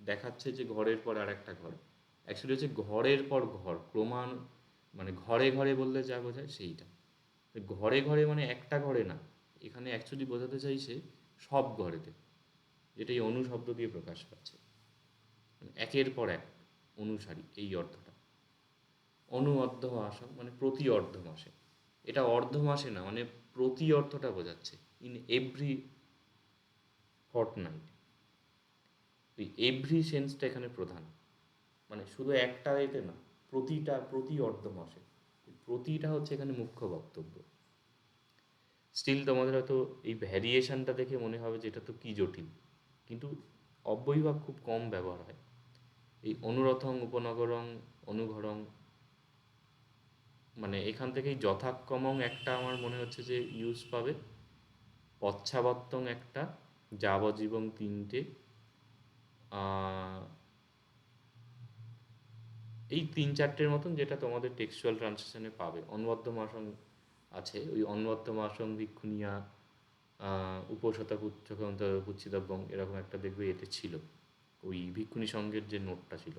দেখাচ্ছে যে ঘরের পর আর একটা ঘর, অ্যাকচুয়ালি হচ্ছে ঘরের পর ঘর ক্রমান, মানে ঘরে ঘরে বললে যা বোঝায় সেইটা। ঘরে ঘরে মানে একটা ঘরে না, এখানে অ্যাকচুয়ালি বোঝাতে চাইছে সব ঘরেতে, যেটা এই অনু শব্দ দিয়ে প্রকাশ পাচ্ছে, মানে একের পর এক অনুসারী, এই অর্থটা। অনু অর্ধ মাসম মানে প্রতি অর্ধ মাসে, এটা অর্ধ মাসে না, মানে প্রতি অর্থটা বোঝাচ্ছে, ইন এভরি ফর্টনাইট। এই এভরি সেন্সটা এখানে প্রধান, মানে শুধু একটা এতে না, প্রতিটা, প্রতি অর্ধ মাসে, প্রতিটা হচ্ছে এখানে মুখ্য বক্তব্য। স্টিল তোমাদের হয়তো এই ভ্যারিয়েশনটা দেখে মনে হবে যে এটা তো কী জটিল, কিন্তু অব্যয়ীভাব খুব কম ব্যবহার হয়। এই অনুরথং, উপনগরং, অনুঘরং, মানে এখান থেকেই যথাক্রমং একটা আমার মনে হচ্ছে যে ইউজ পাবে, পশ্চাবর্তং একটা, যাবজ্জীবন তিনটে, এই তিন চারটের মতন যেটা তোমাদের টেক্সচুয়াল ট্রান্সলেশনে পাবে। অনবদ্য মাসং আছে, ওই অনবদ্য মাসং ভিক্ষুনিয়া উপশতা পুচ্ছকন্ত পুচ্ছিতব্যং, এরকম একটা দেখবে এতে ছিল, ওই ভিক্ষুণী সঙ্গের যে নোটটা ছিল।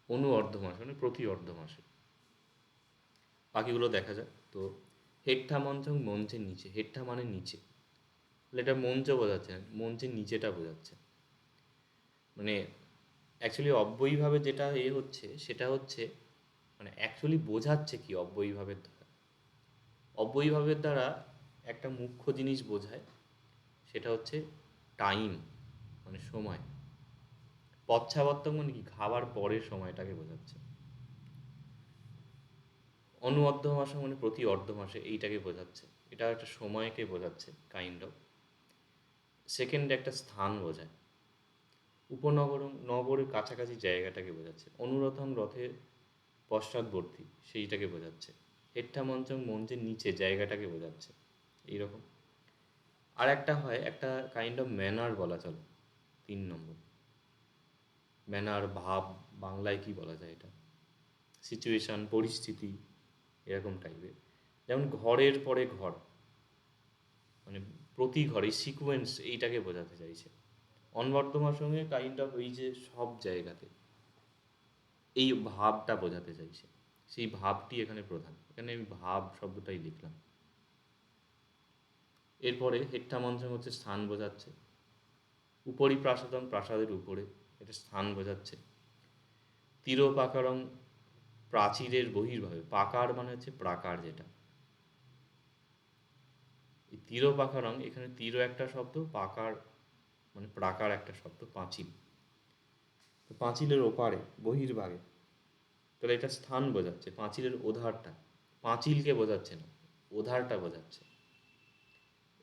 অনু অর্ধ মাস মানে প্রতি অর্ধ মাসে। বাকিগুলো দেখা যাক। তো হেট্টা মঞ্চং মঞ্চের নিচে, হেট্টা মানে নিচে, তাহলে এটা মঞ্চ বোঝাচ্ছে না, মঞ্চের নিচেটা বোঝাচ্ছে। মানে অ্যাকচুয়ালি অব্যয়ীভাবে যেটা হচ্ছে সেটা হচ্ছে, মানে অ্যাকচুয়ালি বোঝাচ্ছে কি অব্যয়ীভাবের দ্বারা? অব্যয়ীভাবের দ্বারা একটা মুখ্য জিনিস বোঝায়, সেটা হচ্ছে টাইম, মানে সময়। পশ্চাবর্তক মানে কি, খাবার পরের সময়টাকে বোঝাচ্ছে। অনু অর্ধ মাসে মানে প্রতি অর্ধ মাসে, এইটাকে বোঝাচ্ছে। এটা একটা সময়কে বোঝাচ্ছে কাইন্ড অফ। সেকেন্ড একটা স্থান বোঝায়। উপনগর, নগরের কাছাকাছি জায়গাটাকে বোঝাচ্ছে। অনুরথং রথের পশ্চাৎবর্তী, সেইটাকে বোঝাচ্ছে। হেট্টা মঞ্চং মঞ্চের নিচে জায়গাটাকে বোঝাচ্ছে। এইরকম। আর একটা হয় একটা কাইন্ড অফ ম্যানার বলা চলে, 3 নম্বর। ম্যানার, ভাব, বাংলায় কি বলা যায় এটা? সিচুয়েশান, পরিস্থিতি, এরকম টাইপের। যেমন ঘরের পরে ঘর, মানে প্রতি ঘরে সিকোয়েন্স, এইটাকে বোঝাতে চাইছে। অনবর্তমার সঙ্গে কাইন্ড অফ ওই যে সব জায়গাতে, এই ভাবটা বোঝাতে চাইছে। সেই ভাবটি এখানে প্রধান, এখানে আমি ভাব শব্দটাই লিখলাম। এরপরে হেট্টা মঞ্চম হচ্ছে স্থান বোঝাচ্ছে। উপরি প্রাসাদং, প্রাসাদের উপরে, এটা স্থান বোঝাচ্ছে। তিরোপাকারং, প্রাচীরের বহির্ভাবে, পাকার মানে হচ্ছে প্রাকার যেটা। এই তিরোপাকারং, এখানে তিরো একটা শব্দ, পাকার মানে প্রাকার একটা শব্দ, পাঁচিল। তো পাঁচিলের ওপারে, বহির্ভাগে, তাহলে এটা স্থান বোঝাচ্ছে। পাঁচিলের ওধারটা, পাঁচিলকে বোঝাচ্ছে না, ওধারটা বোঝাচ্ছে,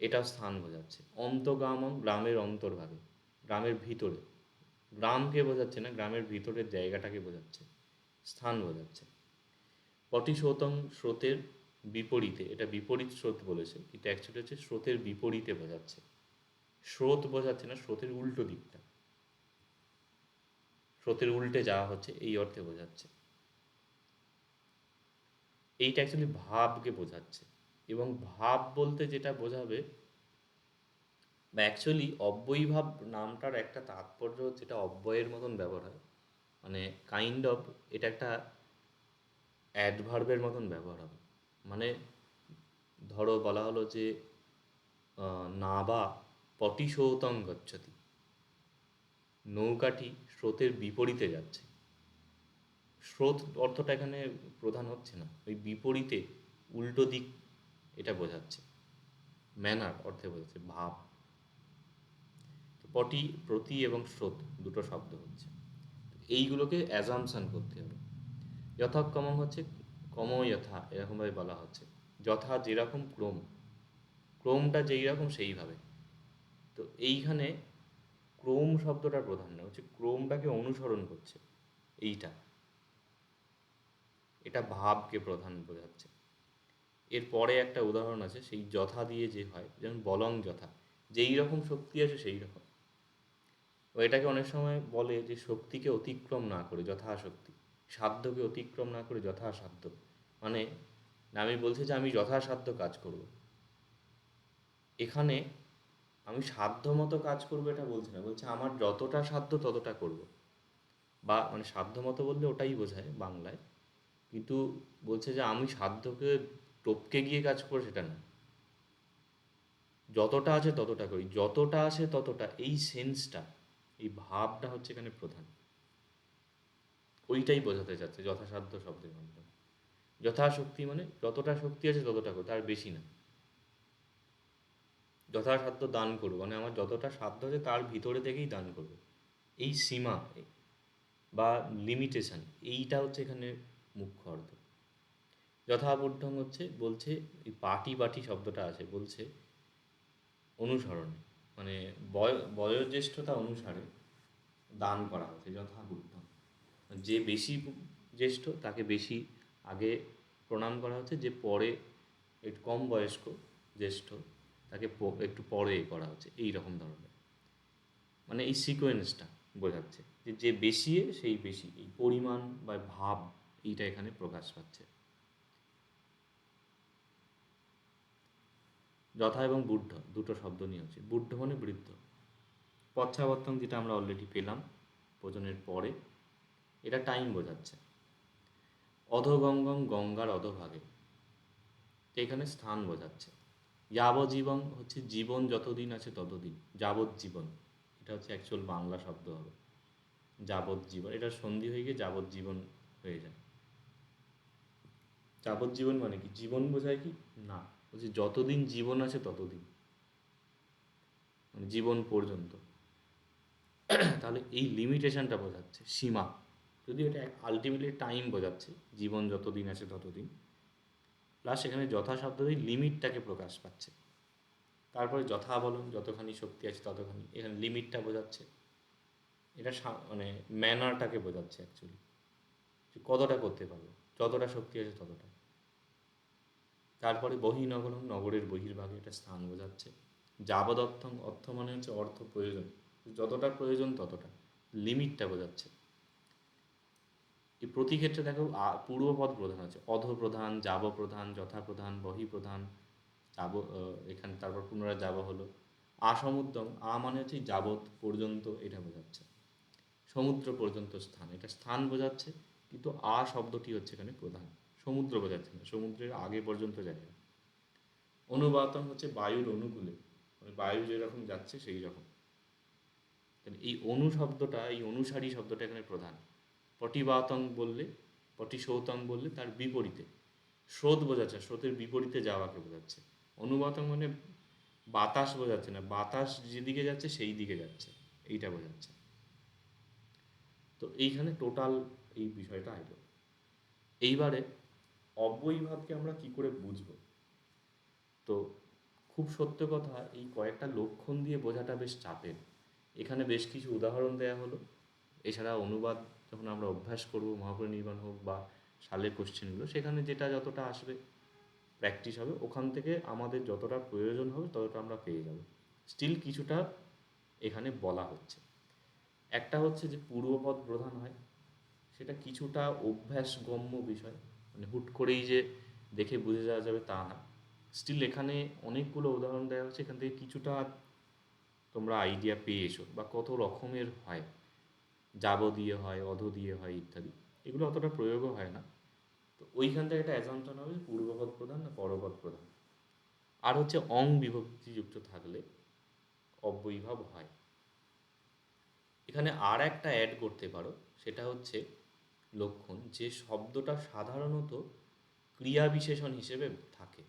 এটাও স্থান বোঝাচ্ছে। অন্তগামং, গ্রামের অন্তর্ভাগে, গ্রামের ভিতরে, গ্রামকে বোঝাচ্ছে না, গ্রামের ভিতরের জায়গাটাকে বোঝাচ্ছে, স্থান বোঝাচ্ছে। পটিশোতং, স্রোতের বিপরীতে, এটা বিপরীত স্রোত বলেছে, কিন্তু অ্যাকচুয়ালি হচ্ছে স্রোতের বিপরীতে বোঝাচ্ছে। স্রোত বোঝাচ্ছে না, স্রোতের উল্টো দিকটা, স্রোতের উল্টে যাওয়া হচ্ছে, এই অর্থে বোঝাচ্ছে। এইটা অ্যাকচুয়ালি ভাবকে বোঝাচ্ছে। এবং ভাব বলতে যেটা বোঝাবে, বা অ্যাকচুয়ালি অব্যয়ীভাব নামটার একটা তাৎপর্য হচ্ছে এটা অব্যয়ের মতন ব্যবহার হয়, মানে কাইন্ড অফ এটা একটা অ্যাডভার্বের মতন ব্যবহার হবে। মানে ধরো বলা হলো যে নাবা পটিশৌতং গচ্ছতি, নৌকাটি স্রোতের বিপরীতে যাচ্ছে। স্রোত অর্থটা এখানে প্রধান হচ্ছে না, ওই বিপরীতে, উল্টো দিক, এটা বোঝাচ্ছে। ম্যানার অর্থে বোঝাচ্ছে ভাব। পটি প্রতি এবং স্রোত দুটো শব্দ হচ্ছে, এইগুলোকে অ্যাজামশান করতে হবে। যথাক্রমম হচ্ছে কম যথা, এরকমভাবে বলা হচ্ছে। যথা যেরকম, ক্রম, ক্রমটা যেই রকম সেইভাবে। তো এইখানে ক্রম শব্দটা প্রধান না, হচ্ছে ক্রমটাকে অনুসরণ করছে, এইটা, এটা ভাবকে প্রধান বোঝাচ্ছে। এরপরে একটা উদাহরণ আছে, সেই যথা দিয়ে যে হয়, যেমন বলং যথা, যেই রকম শক্তি আছে সেই রকম। ও এটাকে অনেক সময় বলে যে শক্তিকে অতিক্রম না করে যথাশক্তি, সাধ্যকে অতিক্রম না করে যথাসাধ্য। মানে আমি বলছি যে আমি যথাসাধ্য কাজ করব, এখানে আমি সাধ্য মতো কাজ করবো এটা বলছি না, বলছে আমার যতটা সাধ্য ততটা করব। বা মানে সাধ্য মতো বললে ওটাই বোঝায় বাংলায়, কিন্তু বলছে যে আমি সাধ্যকে টপকে গিয়ে কাজ করবো সেটা না, যতটা আছে ততটা করি, যতটা আসে ততটা, এই সেন্সটা, এই ভাবটা হচ্ছে এখানে প্রধান। ওইটাই বোঝাতে চাচ্ছে যথাসাধ্য শব্দের মাধ্যমে। যথাশক্তি মানে যতটা শক্তি আছে ততটা করো, তার বেশি না। যথাসাধ্য দান করবো মানে আমার যতটা সাধ্য আছে তার ভিতরে থেকেই দান করবো, এই সীমা বা লিমিটেশন, এইটা হচ্ছে এখানে মুখ্য অর্থ। যথাবুদ্ধং হচ্ছে বলছে, এই পাটি বাটি শব্দটা আছে, বলছে অনুসরণে, মানে বয়োজ্যেষ্ঠতা অনুসারে দান করা হচ্ছে যথাবুদ্ধং। যে বেশি জ্যেষ্ঠ তাকে বেশি আগে প্রণাম করা হচ্ছে, যে পরে একটু কম বয়স্ক জ্যেষ্ঠ তাকে একটু পরে করা হচ্ছে, এই রকম ধরনের। মানে এই সিকোয়েন্সটা বোঝাচ্ছে যে যে বেশি সেই বেশি, এই পরিমাণ বা ভাব, এইটা এখানে প্রকাশ পাচ্ছে। যথা এবং বুদ্ধ দুটো শব্দ নিয়ে হচ্ছে। বুদ্ধ মানে বৃদ্ধ। পশ্চাবর্তন যেটা আমরা অলরেডি পেলাম ভোজনের পরে, এটা টাইম বোঝাচ্ছে। অধগঙ্গম, গঙ্গার অধভাগে, এখানে স্থান বোঝাচ্ছে। যাবজ্জীবন হচ্ছে জীবন যতদিন আছে ততদিন, যাবজ্জীবন এটা হচ্ছে অ্যাকচুয়াল বাংলা শব্দ হবে। যাবজ্জীবন এটা সন্ধি হয়ে গিয়ে যাবজ্জীবন হয়ে যায়। যাবজ্জীবন মানে কি, জীবন বোঝায় কি না, বলছি যতদিন জীবন আছে ততদিন, মানে জীবন পর্যন্ত। তাহলে এই লিমিটেশনটা বোঝাচ্ছে, সীমা। যদি এটা আলটিমেটলি টাইম বোঝাচ্ছে, জীবন যতদিন আছে ততদিন, প্লাস এখানে যথা শব্দ দিয়ে লিমিটটাকে প্রকাশ পাচ্ছে। তারপরে যথা বলুন, যতখানি শক্তি আছে ততখানি, এখানে লিমিটটা বোঝাচ্ছে। এটা মানে ম্যানারটাকে বোঝাচ্ছে অ্যাকচুয়ালি, যে কতটা করতে পারবো, যতটা শক্তি আছে ততটা। তারপরে বহিনগরম, নগরের বহির্ভাগে, এটা স্থান বোঝাচ্ছে। যাবদর্থং, অর্থ মানে হচ্ছে অর্থ প্রয়োজন, যতটা প্রয়োজন ততটা, লিমিটটা বোঝাচ্ছে। এই প্রতি ক্ষেত্রে দেখো পূর্বপদ প্রধান আছে, অধ প্রধান, যাব প্রধান, যথা প্রধান, বহি প্রধান, যাব, এখানে তারপর পুনরায় যাব হলো। আসমুদ্রম, মানে হচ্ছে যাবৎ, পর্যন্ত, এটা বোঝাচ্ছে। সমুদ্র পর্যন্ত স্থান, এটা স্থান বোঝাচ্ছে, কিন্তু শব্দটি হচ্ছে এখানে প্রধান। সমুদ্র বোঝাচ্ছে না, সমুদ্রের আগে পর্যন্ত যায় না। অনুবাতম হচ্ছে বায়ুর অনুকূলে, মানে বায়ু যেরকম যাচ্ছে সেই রকম। এই অনু শব্দটা, এই অনুসারী শব্দটা এখানে প্রধান। পটিবাতং বললে, পটিসৌতং বললে তার বিপরীতে, স্রোত বোঝাচ্ছে, স্রোতের বিপরীতে যাওয়াকে বোঝাচ্ছে। অনুবাতং মানে বাতাস বোঝাচ্ছে না, বাতাস যেদিকে যাচ্ছে সেই দিকে যাচ্ছে, এইটা বোঝাচ্ছে। তো এইখানে টোটাল এই বিষয়টা আইলো। এইবারে অব্যয়ীভাবকে আমরা কি করে বুঝবো? তো খুব সত্য কথা, এই কয়েকটা লক্ষণ দিয়ে বোঝাটা বেশ চাপের। এখানে বেশ কিছু উদাহরণ দেয়া হলো। এছাড়া অনুবাদ যখন আমরা অভ্যাস করব, মহাপরিনির্বাণ হোক বা সালের কোশ্চেনগুলো, সেখানে যেটা যতটা আসবে প্র্যাকটিস হবে, ওখান থেকে আমাদের যতটা প্রয়োজন হবে ততটা আমরা পেয়ে যাব। স্টিল কিছুটা এখানে বলা হচ্ছে। একটা হচ্ছে যে পূর্বপদ প্রধান হয়, সেটা কিছুটা অভ্যাসগম্য বিষয়, মানে হুট করেই যে দেখে বুঝে যাওয়া যাবে তা না। স্টিল এখানে অনেকগুলো উদাহরণ দেওয়া হচ্ছে, এখান থেকে কিছুটা তোমরা আইডিয়া পেয়ে এসো, বা কত রকমের হয়, যাব দিয়ে হয়, অধ দিয়ে হয় ইত্যাদি, এগুলো অতটা প্রয়োগও হয় না। তো ওইখান থেকে একটা অ্যাজাম্পশন হবে পূর্বপদ প্রধান না পরপদ প্রধান। আর হচ্ছে অং বিভক্তিযুক্ত থাকলে অব্যয়ীভাব হয়। এখানে আর একটা অ্যাড করতে পারো, সেটা হচ্ছে লক্ষণ, যে শব্দটা সাধারণত ক্রিয়া বিশেষণ হিসেবে থাকে।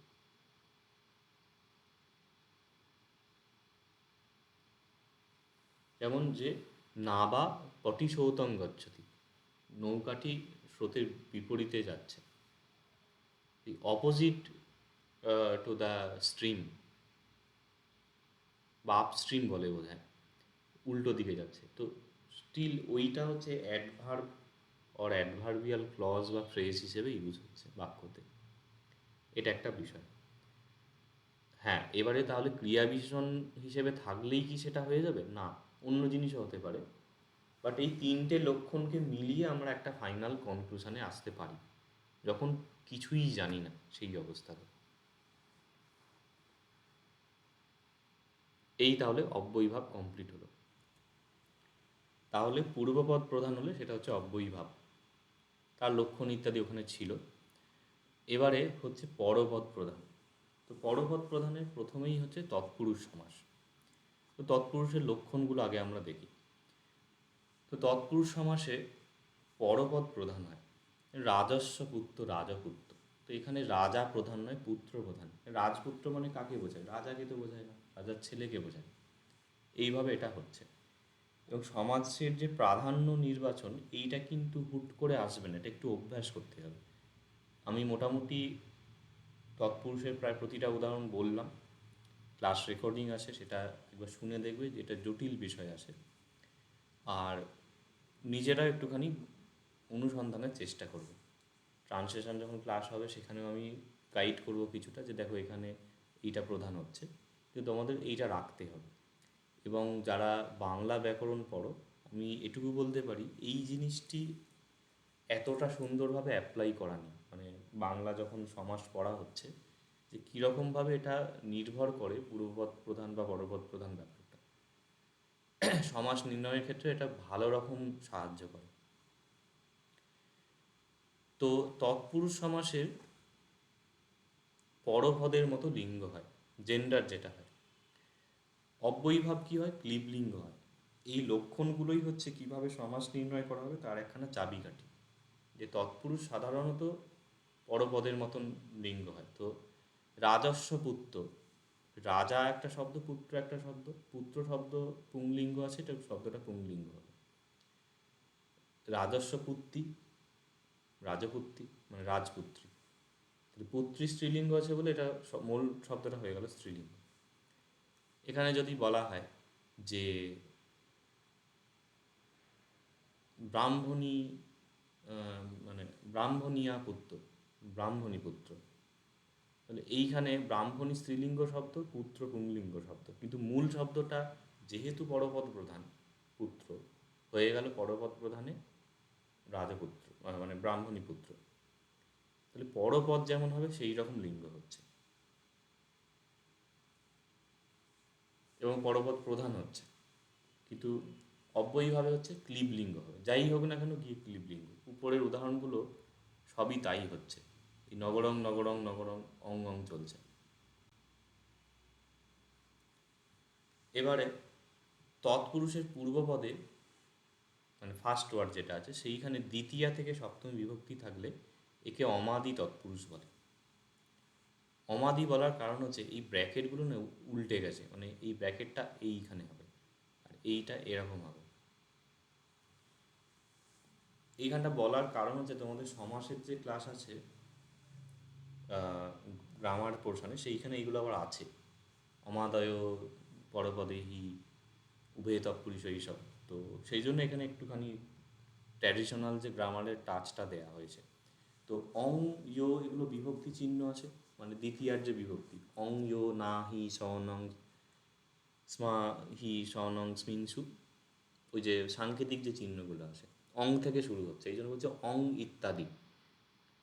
যেমন যে নাবা পটিসৌতং গচ্ছতি, নৌকাটি স্রোতের বিপরীতে যাচ্ছে, the opposite to the stream, বা আপস্ট্রিম বলে বোঝায়, উল্টো দিকে যাচ্ছে। তো স্টিল ওইটা হচ্ছে অ্যাডভার্ব অর অ্যাডভার্বিয়াল ক্লজ বা ফ্রেজ হিসেবে ইউজ হচ্ছে বাক্যতে। এটা একটা বিষয়। হ্যাঁ, এবারে তাহলে ক্রিয়া বিশেষণ হিসেবে থাকলেই কি সেটা হয়ে যাবে? না, অন্য জিনিসও হতে পারে। বাট এই তিনটে লক্ষণকে মিলিয়ে আমরা একটা ফাইনাল কনক্লুশনে আসতে পারি, যখন কিছুই জানি না সেই অবস্থাতে। এই তাহলে অব্যয়ীভাব কমপ্লিট হলো। তাহলে পূর্বপদ প্রধান হলে সেটা হচ্ছে অব্যয়ীভাব, তার লক্ষণ ইত্যাদি ওখানে ছিল। এবারে হচ্ছে পরপদ প্রধান। তো পরপদ প্রধানের প্রথমেই হচ্ছে তৎপুরুষ সমাস। তো তৎপুরুষের লক্ষণগুলো আগে আমরা দেখি। তো তৎপুরুষ সমাসে পরপদ প্রধান হয়, রাজস্ব পুত্র, রাজপুত্র। তো এখানে রাজা প্রধান নয়, পুত্র প্রধান। রাজপুত্র মানে কাকে বোঝায়? রাজাকে তো বোঝায় না, রাজার ছেলেকে বোঝায়। এইভাবে এটা হচ্ছে। এবং সমাজের যে প্রাধান্য নির্বাচন, এইটা কিন্তু হুট করে আসবে না, এটা একটু অভ্যাস করতে হবে। আমি মোটামুটি তৎপুরুষের প্রায় প্রতিটা উদাহরণ বললাম, ক্লাস রেকর্ডিং আছে, সেটা একবার শুনে দেখবে, যে এটা জটিল বিষয় আছে। আর নিজেরা একটুখানি অনুসন্ধানের চেষ্টা করবে। ট্রান্সলেশন যখন ক্লাস হবে সেখানেও আমি গাইড করব কিছুটা, যে দেখো এখানে এইটা প্রধান হচ্ছে, কিন্তু তোমাদের এইটা রাখতে হবে। এবং যারা বাংলা ব্যাকরণ পড়ো, আমি এটুকু বলতে পারি, এই জিনিসটি এতটা সুন্দরভাবে অ্যাপ্লাই করা নেই। মানে বাংলা যখন সমাস পড়া হচ্ছে, যে কীরকমভাবে এটা নির্ভর করে পূর্বপদ প্রধান বা পরপদ প্রধান ব্যাপারটা, সমাস নির্ণয়ের ক্ষেত্রে এটা ভালো রকম সাহায্য করে। তো তৎপুরুষ সমাসের পরপদের মতো লিঙ্গ হয়, জেন্ডার যেটা হয়। অব্যয়ীভাব কী হয়? ক্লীবলিঙ্গ হয়। এই লক্ষণগুলোই হচ্ছে কিভাবে সমাস নির্ণয় করা হবে তার একখানা চাবিকাঠি, যে তৎপুরুষ সাধারণত পরপদের মতন লিঙ্গ হয়। তো রাজস্ব পুত্র, রাজা একটা শব্দ, পুত্র একটা শব্দ, পুত্র শব্দ পুংলিঙ্গ আছে, এটা শব্দটা পুংলিঙ্গ হবে। রাজস্ব পুত্রী, রাজপুত্রী মানে রাজপুত্রী, পুত্রী স্ত্রীলিঙ্গ আছে বলে এটা মূল শব্দটা হয়ে গেল স্ত্রীলিঙ্গ। এখানে যদি বলা হয় যে ব্রাহ্মণী, মানে ব্রাহ্মণিয়া পুত্র, ব্রাহ্মণী পুত্র, তাহলে এইখানে ব্রাহ্মণী স্ত্রীলিঙ্গ শব্দ, পুত্র পুংলিঙ্গ শব্দ, কিন্তু মূল শব্দটা যেহেতু পরপদ প্রধান, পুত্র হয়ে গেল পরপদ প্রধানে রাজপুত্র, মানে ব্রাহ্মণী পুত্র। তাহলে পরপদ যেমন হবে সেই রকম লিঙ্গ হচ্ছে, এবং পরপদ প্রধান হচ্ছে, কিন্তু অব্যয়ীভাবে হচ্ছে ক্লীবলিঙ্গ হবে। যাই হোক না কেন গিয়ে ক্লীবলিঙ্গ, উপরের উদাহরণগুলো সবই তাই হচ্ছে। এই নগরং নগরং নগরং অং অং চলছে। এবারে তৎপুরুষের পূর্বপদে মানে ফার্স্ট ওয়ার্ড যেটা আছে সেইখানে দ্বিতীয়া থেকে সপ্তমী বিভক্তি থাকলে একে অমাদি তৎপুরুষ বলে। অমাদি বলার কারণ হচ্ছে এই ব্র্যাকেটগুলো না উল্টে গেছে, মানে এই ব্র্যাকেটটা এইখানে হবে আর এইটা এরকম হবে। এইখানটা বলার কারণ হচ্ছে তোমাদের সমাসের যে ক্লাস আছে গ্রামার পোর্শনে, সেইখানে এইগুলো আবার আছে, অমাদয় পরপদে হি উভয় তৎপুরুষ এইসব। তো সেই জন্য এখানে একটুখানি ট্র্যাডিশনাল যে গ্রামারের টাচটা দেয়া হয়েছে। তো অং ইয় এগুলো বিভক্তি চিহ্ন আছে, মানে দ্বিতীয়ার যে বিভক্তি, অং ইয় না হি সনং স্মা হি সনং স্মিংসু, ওই যে সাংকেতিক যে চিহ্নগুলো আছে অং থেকে শুরু হচ্ছে, এই জন্য বলছে অং ইত্যাদি।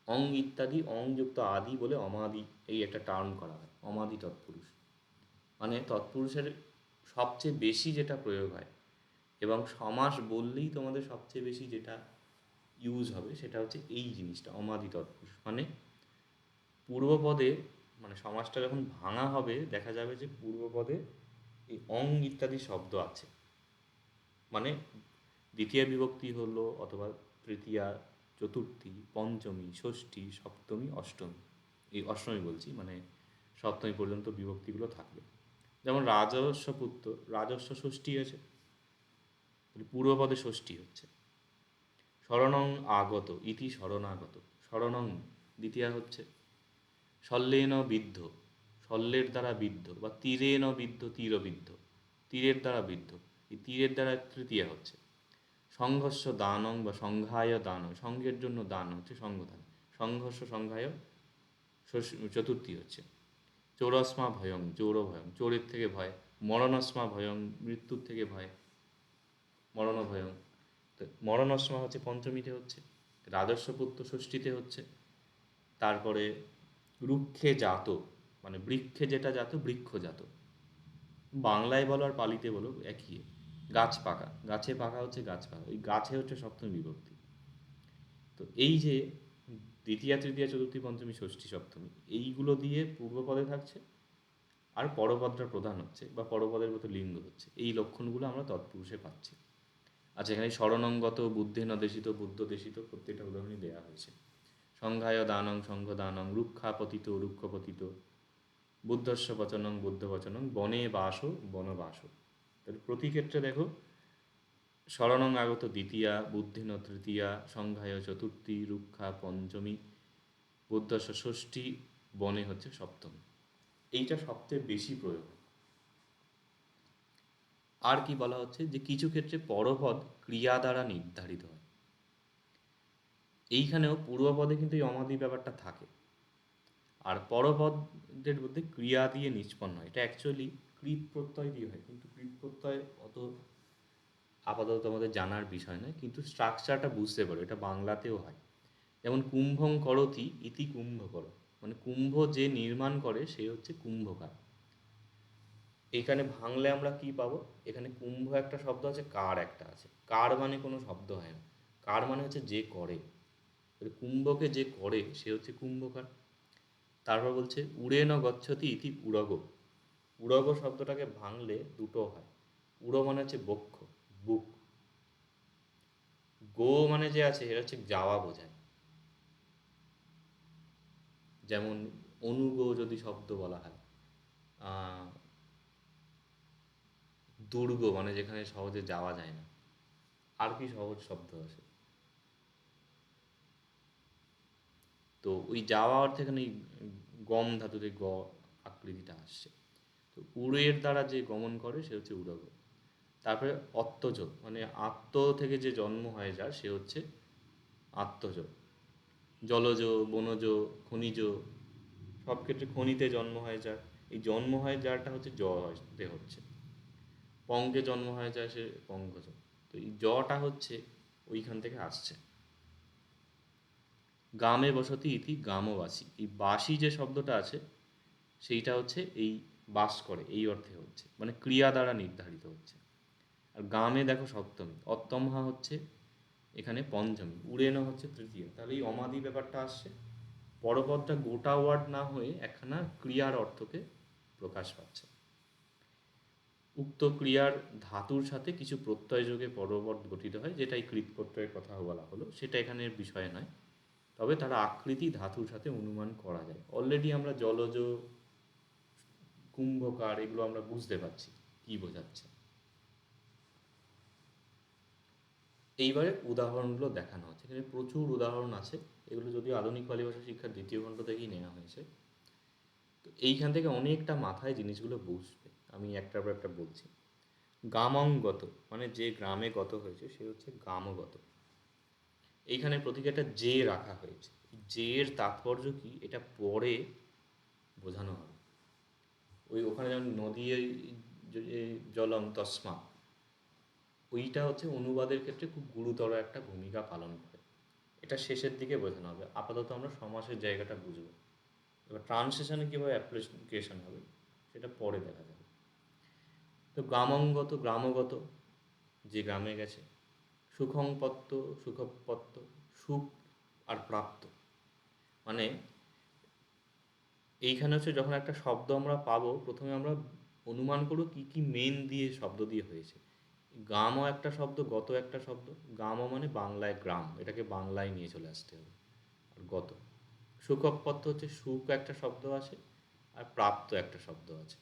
অং ইত্যাদি, অং যুক্ত আদি বলে অমাদি এই একটা টার্ম করা হয়, অমাদি তৎপুরুষ। মানে তৎপুরুষের সবচেয়ে বেশি যেটা প্রয়োগ হয় এবং সমাস বললেই তোমাদের সবচেয়ে বেশি যেটা ইউজ হবে সেটা হচ্ছে এই জিনিসটা, অমাদি তৎপুরুষ। মানে পূর্বপদে, মানে সমাসটা যখন ভাঙা হবে দেখা যাবে যে পূর্বপদে এই অং ইত্যাদি শব্দ আছে, মানে দ্বিতীয় বিভক্তি হলো অথবা তৃতীয়া, চতুর্থী, পঞ্চমী, ষষ্ঠী, সপ্তমী, অষ্টমী, এই অষ্টমী বলছি মানে সপ্তমী পর্যন্ত বিভক্তিগুলো থাকবে। যেমন রাজস্ব পুত্র, রাজস্ব ষষ্ঠী আছে, পূর্বপদে ষষ্ঠী হচ্ছে। শরণং আগত, ইতি শরণাগত, শরণং দ্বিতীয়া হচ্ছে। শল্যেন বিদ্ধ, শল্যের দ্বারা বিদ্ধ, বা তীরেন বিদ্ধ, তীরবিদ্ধ, তীরের দ্বারা বিদ্ধ, এই তীরের দ্বারা তৃতীয়া হচ্ছে। সংঘর্ষ দানং বা সংঘায় দান, সংঘের জন্য দান হচ্ছে সংঘদান, সংঘর্ষ সংঘায় চতুর্থী হচ্ছে। চোরস্মা ভয়ং, চোর ভয়ং, চোরের থেকে ভয়। মরণস্মা ভয়ং, মৃত্যুর থেকে ভয়, মরণ ভয়ং। তো মরণস্মা হচ্ছে পঞ্চমীতে হচ্ছে, রাজস্ব পুত্র ষষ্ঠীতে হচ্ছে। তারপরে রুক্ষে জাত, মানে বৃক্ষে যেটা জাত, বৃক্ষ জাত, বাংলায় বলো আর পালিতে বলো একই। গাছ পাকা, গাছে পাকা হচ্ছে গাছ পাকা, ওই গাছে হচ্ছে সপ্তমী বিভক্তি। তো এই যে দ্বিতীয়া, তৃতীয়া, চতুর্থী, পঞ্চমী, ষষ্ঠী, সপ্তমী, এইগুলো দিয়ে পূর্বপদে থাকছে, আর পরপদটা প্রধান হচ্ছে বা পরপদের মতো লিঙ্গ হচ্ছে। এই লক্ষণগুলো আমরা তৎপুরুষে পাচ্ছি। আচ্ছা, এখানে স্মরণঙ্গত, বুদ্ধেন দেশিত, বুদ্ধ দেশিত, প্রত্যেকটা উদাহরণই দেওয়া হয়েছে। সংঘায় দানং, সংঘ দানং, রুক্ষাপতিত, রুক্ষপতিত, বুদ্ধস্ব বচনং, বুদ্ধ বচনং, বনে বাস, বনবাস। তাহলে প্রতি ক্ষেত্রে দেখো শরণং আগত দ্বিতীয়া, বুদ্ধিন তৃতীয়া, সংঘায় চতুর্থী, রুক্ষা পঞ্চমী, বুদ্ধস্ব ষষ্ঠী, বনে হচ্ছে সপ্তমী। এইটা সবচেয়ে বেশি প্রয়োগ। আর কি বলা হচ্ছে যে কিছু ক্ষেত্রে পরপদ ক্রিয়া দ্বারা নির্ধারিত হয়। এইখানেও পূর্বপদে কিন্তু এই অমাদি ব্যাপারটা থাকে, আর পরপদের মধ্যে ক্রিয়া দিয়ে নিষ্পন্ন হয়। এটা অ্যাকচুয়ালি কৃত প্রত্যয় দিয়ে হয়, কিন্তু কৃত প্রত্যয় অত আপাতত আমাদের জানার বিষয় নয়, কিন্তু স্ট্রাকচারটা বুঝতে পারো, এটা বাংলাতেও হয়। যেমন কুম্ভং করতি ইতি কুম্ভকর, মানে কুম্ভ যে নির্মাণ করে সে হচ্ছে কুম্ভকার। এখানে ভাঙলে আমরা কি পাবো? এখানে কুম্ভ একটা শব্দ আছে, কার একটা আছে। কার মানে কোনো শব্দ হয় না, কার মানে হচ্ছে যে করে, কুম্ভকে যে করে সে হচ্ছে কুম্ভকার। তারপর বলছে উড়ে ন গচ্ছতি ইতি উড়গ। উড়গ শব্দটাকে ভাঙলে দুটো হয়। উড়ো মানে হচ্ছে বক্ষ, বুক। গো মানে যে আছে এটা হচ্ছে যাওয়া বোঝায়। যেমন অনুগো যদি শব্দ বলা হয়, আহ, দুর্গ মানে যেখানে সহজে যাওয়া যায় না। আর কি সহজ শব্দ আছে? তো ওই যাওয়া অর্থে এখানে এই গম ধাতুতে গ আকৃতিটা আসছে। তো উড়ের দ্বারা যে গমন করে সে হচ্ছে উড়গ। তারপরে অত্তজ মানে আত্ম থেকে যে জন্ম হয় যার সে হচ্ছে আত্মজ। জলজ, বনজ, খনিজ, সব ক্ষেত্রে খনিতে জন্ম হয় যার, এই জন্ম হয় যারটা হচ্ছে জ হতে হচ্ছে। পঙ্কে জন্ম হয় যায় সে পঙ্কজ। তো এই জটা হচ্ছে ওইখান থেকে আসছে। গ্রামে বসতি ইতি গ্রামবাসী, এই বাসী যে শব্দটা আছে সেইটা হচ্ছে এই বাস করে এই অর্থে হচ্ছে, মানে ক্রিয়া দ্বারা নির্ধারিত হচ্ছে। আর গ্রামে দেখো সপ্তমী, অত্তমহা হচ্ছে এখানে পঞ্চমী, উড়েন হচ্ছে তৃতীয়। তাহলে এই অমাদি ব্যাপারটা আসছে। পরপদটা গোটা ওয়ার্ড না হয়ে একখানা ক্রিয়ার অর্থকে প্রকাশ পাচ্ছে। উক্ত ক্রিয়ার ধাতুর সাথে কিছু প্রত্যয় যোগে পরপদ গঠিত হয়, যেটা এই কৃত প্রত্যয়ের কথা বলা হলো, সেটা এখানের বিষয় নয়। তবে তার আকৃতি ধাতুর সাথে অনুমান করা যায়। অলরেডি আমরা জলজ, কুম্ভকার এগুলো আমরা বুঝতে পারছি কি বোঝাচ্ছে। এইবারে উদাহরণগুলো দেখানো হচ্ছে, এখানে প্রচুর উদাহরণ আছে। এগুলো যদিও আধুনিক পালি ভাষা শিক্ষার দ্বিতীয় খণ্ড থেকেই নেওয়া হয়েছে। তো এইখান থেকে অনেকটা মাথায় জিনিসগুলো বুঝবে। আমি একটার পর একটা বলছি। গ্রামাঙ্গত মানে যে গ্রামে গত হয়েছে সে হচ্ছে গ্রামগত। এইখানে প্রতীকে একটা যে রাখা হয়েছে। যে এর তাৎপর্য কি এটা পরে বোঝানো হবে। ওই ওখানে যেমন নদী জলম তস্মা, ওইটা হচ্ছে অনুবাদের ক্ষেত্রে খুব গুরুতর একটা ভূমিকা পালন করে। এটা শেষের দিকে বোঝানো হবে। আপাতত আমরা সমাসের জায়গাটা বুঝবো। এবার ট্রান্সলেশনে কীভাবে অ্যাপ্লিকেশন হবে সেটা পরে দেখা যাবে। তো গ্রামাঙ্গত গ্রামগত, যে গ্রামে গেছে। সুখংপত্ত সুখপত্ত, সুখ আর প্রাপ্ত, মানে এইখানে হচ্ছে যখন একটা শব্দ আমরা পাবো প্রথমে আমরা অনুমান করব কী কী মেন দিয়ে শব্দ দিয়ে হয়েছে। গ্রামও একটা শব্দ, গত একটা শব্দ। গ্রামও মানে বাংলায় গ্রাম, এটাকে বাংলায় নিয়ে চলে আসতে হবে। আর গত, সুখপত্ত হচ্ছে সুখ একটা শব্দ আছে, আর প্রাপ্ত একটা শব্দ আছে।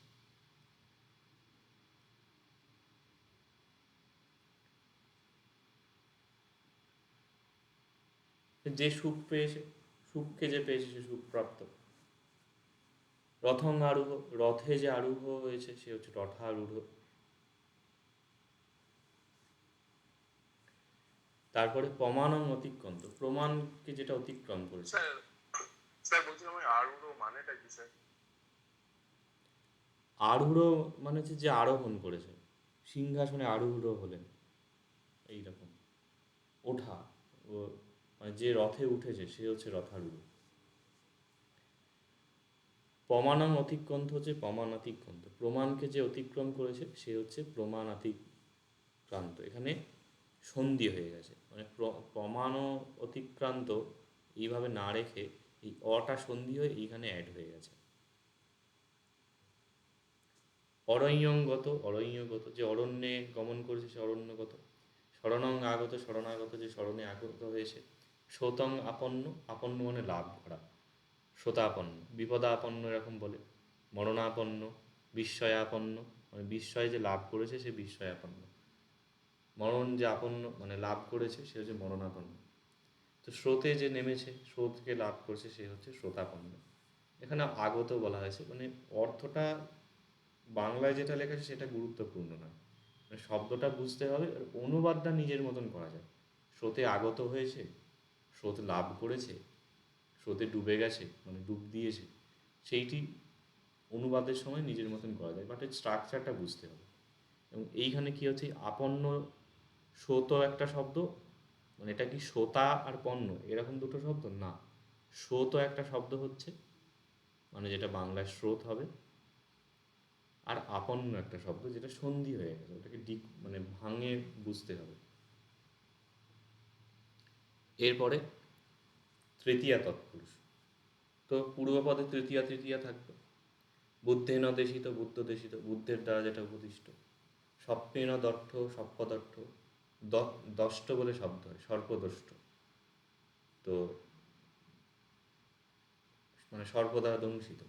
যে সুখ পেয়েছে, সুখকে যে পেয়েছে সে সুখপ্রাপ্ত। রথং আরূঢ়, রথে যে আরূঢ় হয়েছে সে হচ্ছে রথারূঢ়। তারপরে প্রমাণং অতিক্রান্ত, প্রমাণকে যেটা অতিক্রম করেছে। স্যার, স্যার বলছিলাম ওই আরুরো মানেটা কি স্যার? আরূঢ় মানে হচ্ছে যে আরোহণ করেছে, সিংহাসনে আরূঢ় হলেন, এইরকম ওঠা। ও মানে যে রথে উঠেছে সে হচ্ছে রথারূঢ়। প্রমাণং অতিক্রান্ত হচ্ছে প্রমাণাতিক্রান্ত, প্রমাণকে যে অতিক্রম করেছে সে হচ্ছে প্রমাণাতিক্রান্ত। এখানে সন্ধি হয়ে গেছে, মানে প্রমাণ অতিক্রান্ত এইভাবে না রেখে এই অটা সন্ধি হয়ে এইখানে অ্যাড হয়ে গেছে। অরণ্যঙ্গত, অরণ্যগত, যে অরণ্যে গমন করেছে সে অরণ্যগত। শরণং আগত, শরণাগত, যে শরণে আগত হয়েছে। শ্রোতং আপন্ন, আপন্ন মানে লাভ করা, শ্রোতাপন্ন। বিপদাপন্ন এরকম বলে। মরণাপন্ন, বিস্ময়াপন্ন, মানে বিস্ময় যে লাভ করেছে সে বিস্ময়াপন্ন। মরণ যে আপন্ন মানে লাভ করেছে সে হচ্ছে মরণাপন্ন। তো স্রোতে যে নেমেছে, স্রোতকে লাভ করছে সে হচ্ছে শ্রোতাপন্ন। এখানে আগত বলা হয়েছে, মানে অর্থটা বাংলায় যেটা লেখা আছে সেটা গুরুত্বপূর্ণ নয়, মানে শব্দটা বুঝতে হবে, আর অনুবাদটা নিজের মতন করা যায়। স্রোতে আগত হয়েছে, স্রোত লাভ করেছে, স্রোতে ডুবে গেছে মানে ডুব দিয়েছে, সেইটি অনুবাদের সময় নিজের মতন করা যায়, বাট এর স্ট্রাকচারটা বুঝতে হবে। এবং এইখানে কী হচ্ছে, আপন্ন স্রোত একটা শব্দ, মানে এটা কি শ্রোতা আর পণ্য এরকম দুটো শব্দ না। স্রোত একটা শব্দ হচ্ছে, মানে যেটা বাংলায় স্রোত হবে। আর আপন্ন একটা শব্দ যেটা সন্ধি হয়ে গেছে, ওটাকে মানে ভাঙে বুঝতে হবে। এরপরে তৃতীয়া তৎপুরুষ। তো পূর্বপদে তৃতীয়া তৃতীয়া থাকবে। বুদ্ধেন দেশিত বুদ্ধ দেশিত, বুদ্ধের দ্বারা যেটা উপদিষ্ট। স্বপ্নেন দর্থ সপ্পদর্থ, দষ্ট বলে শব্দ হয়, সর্পদষ্ট। তো মানে সর্প দ্বারা দংশিত।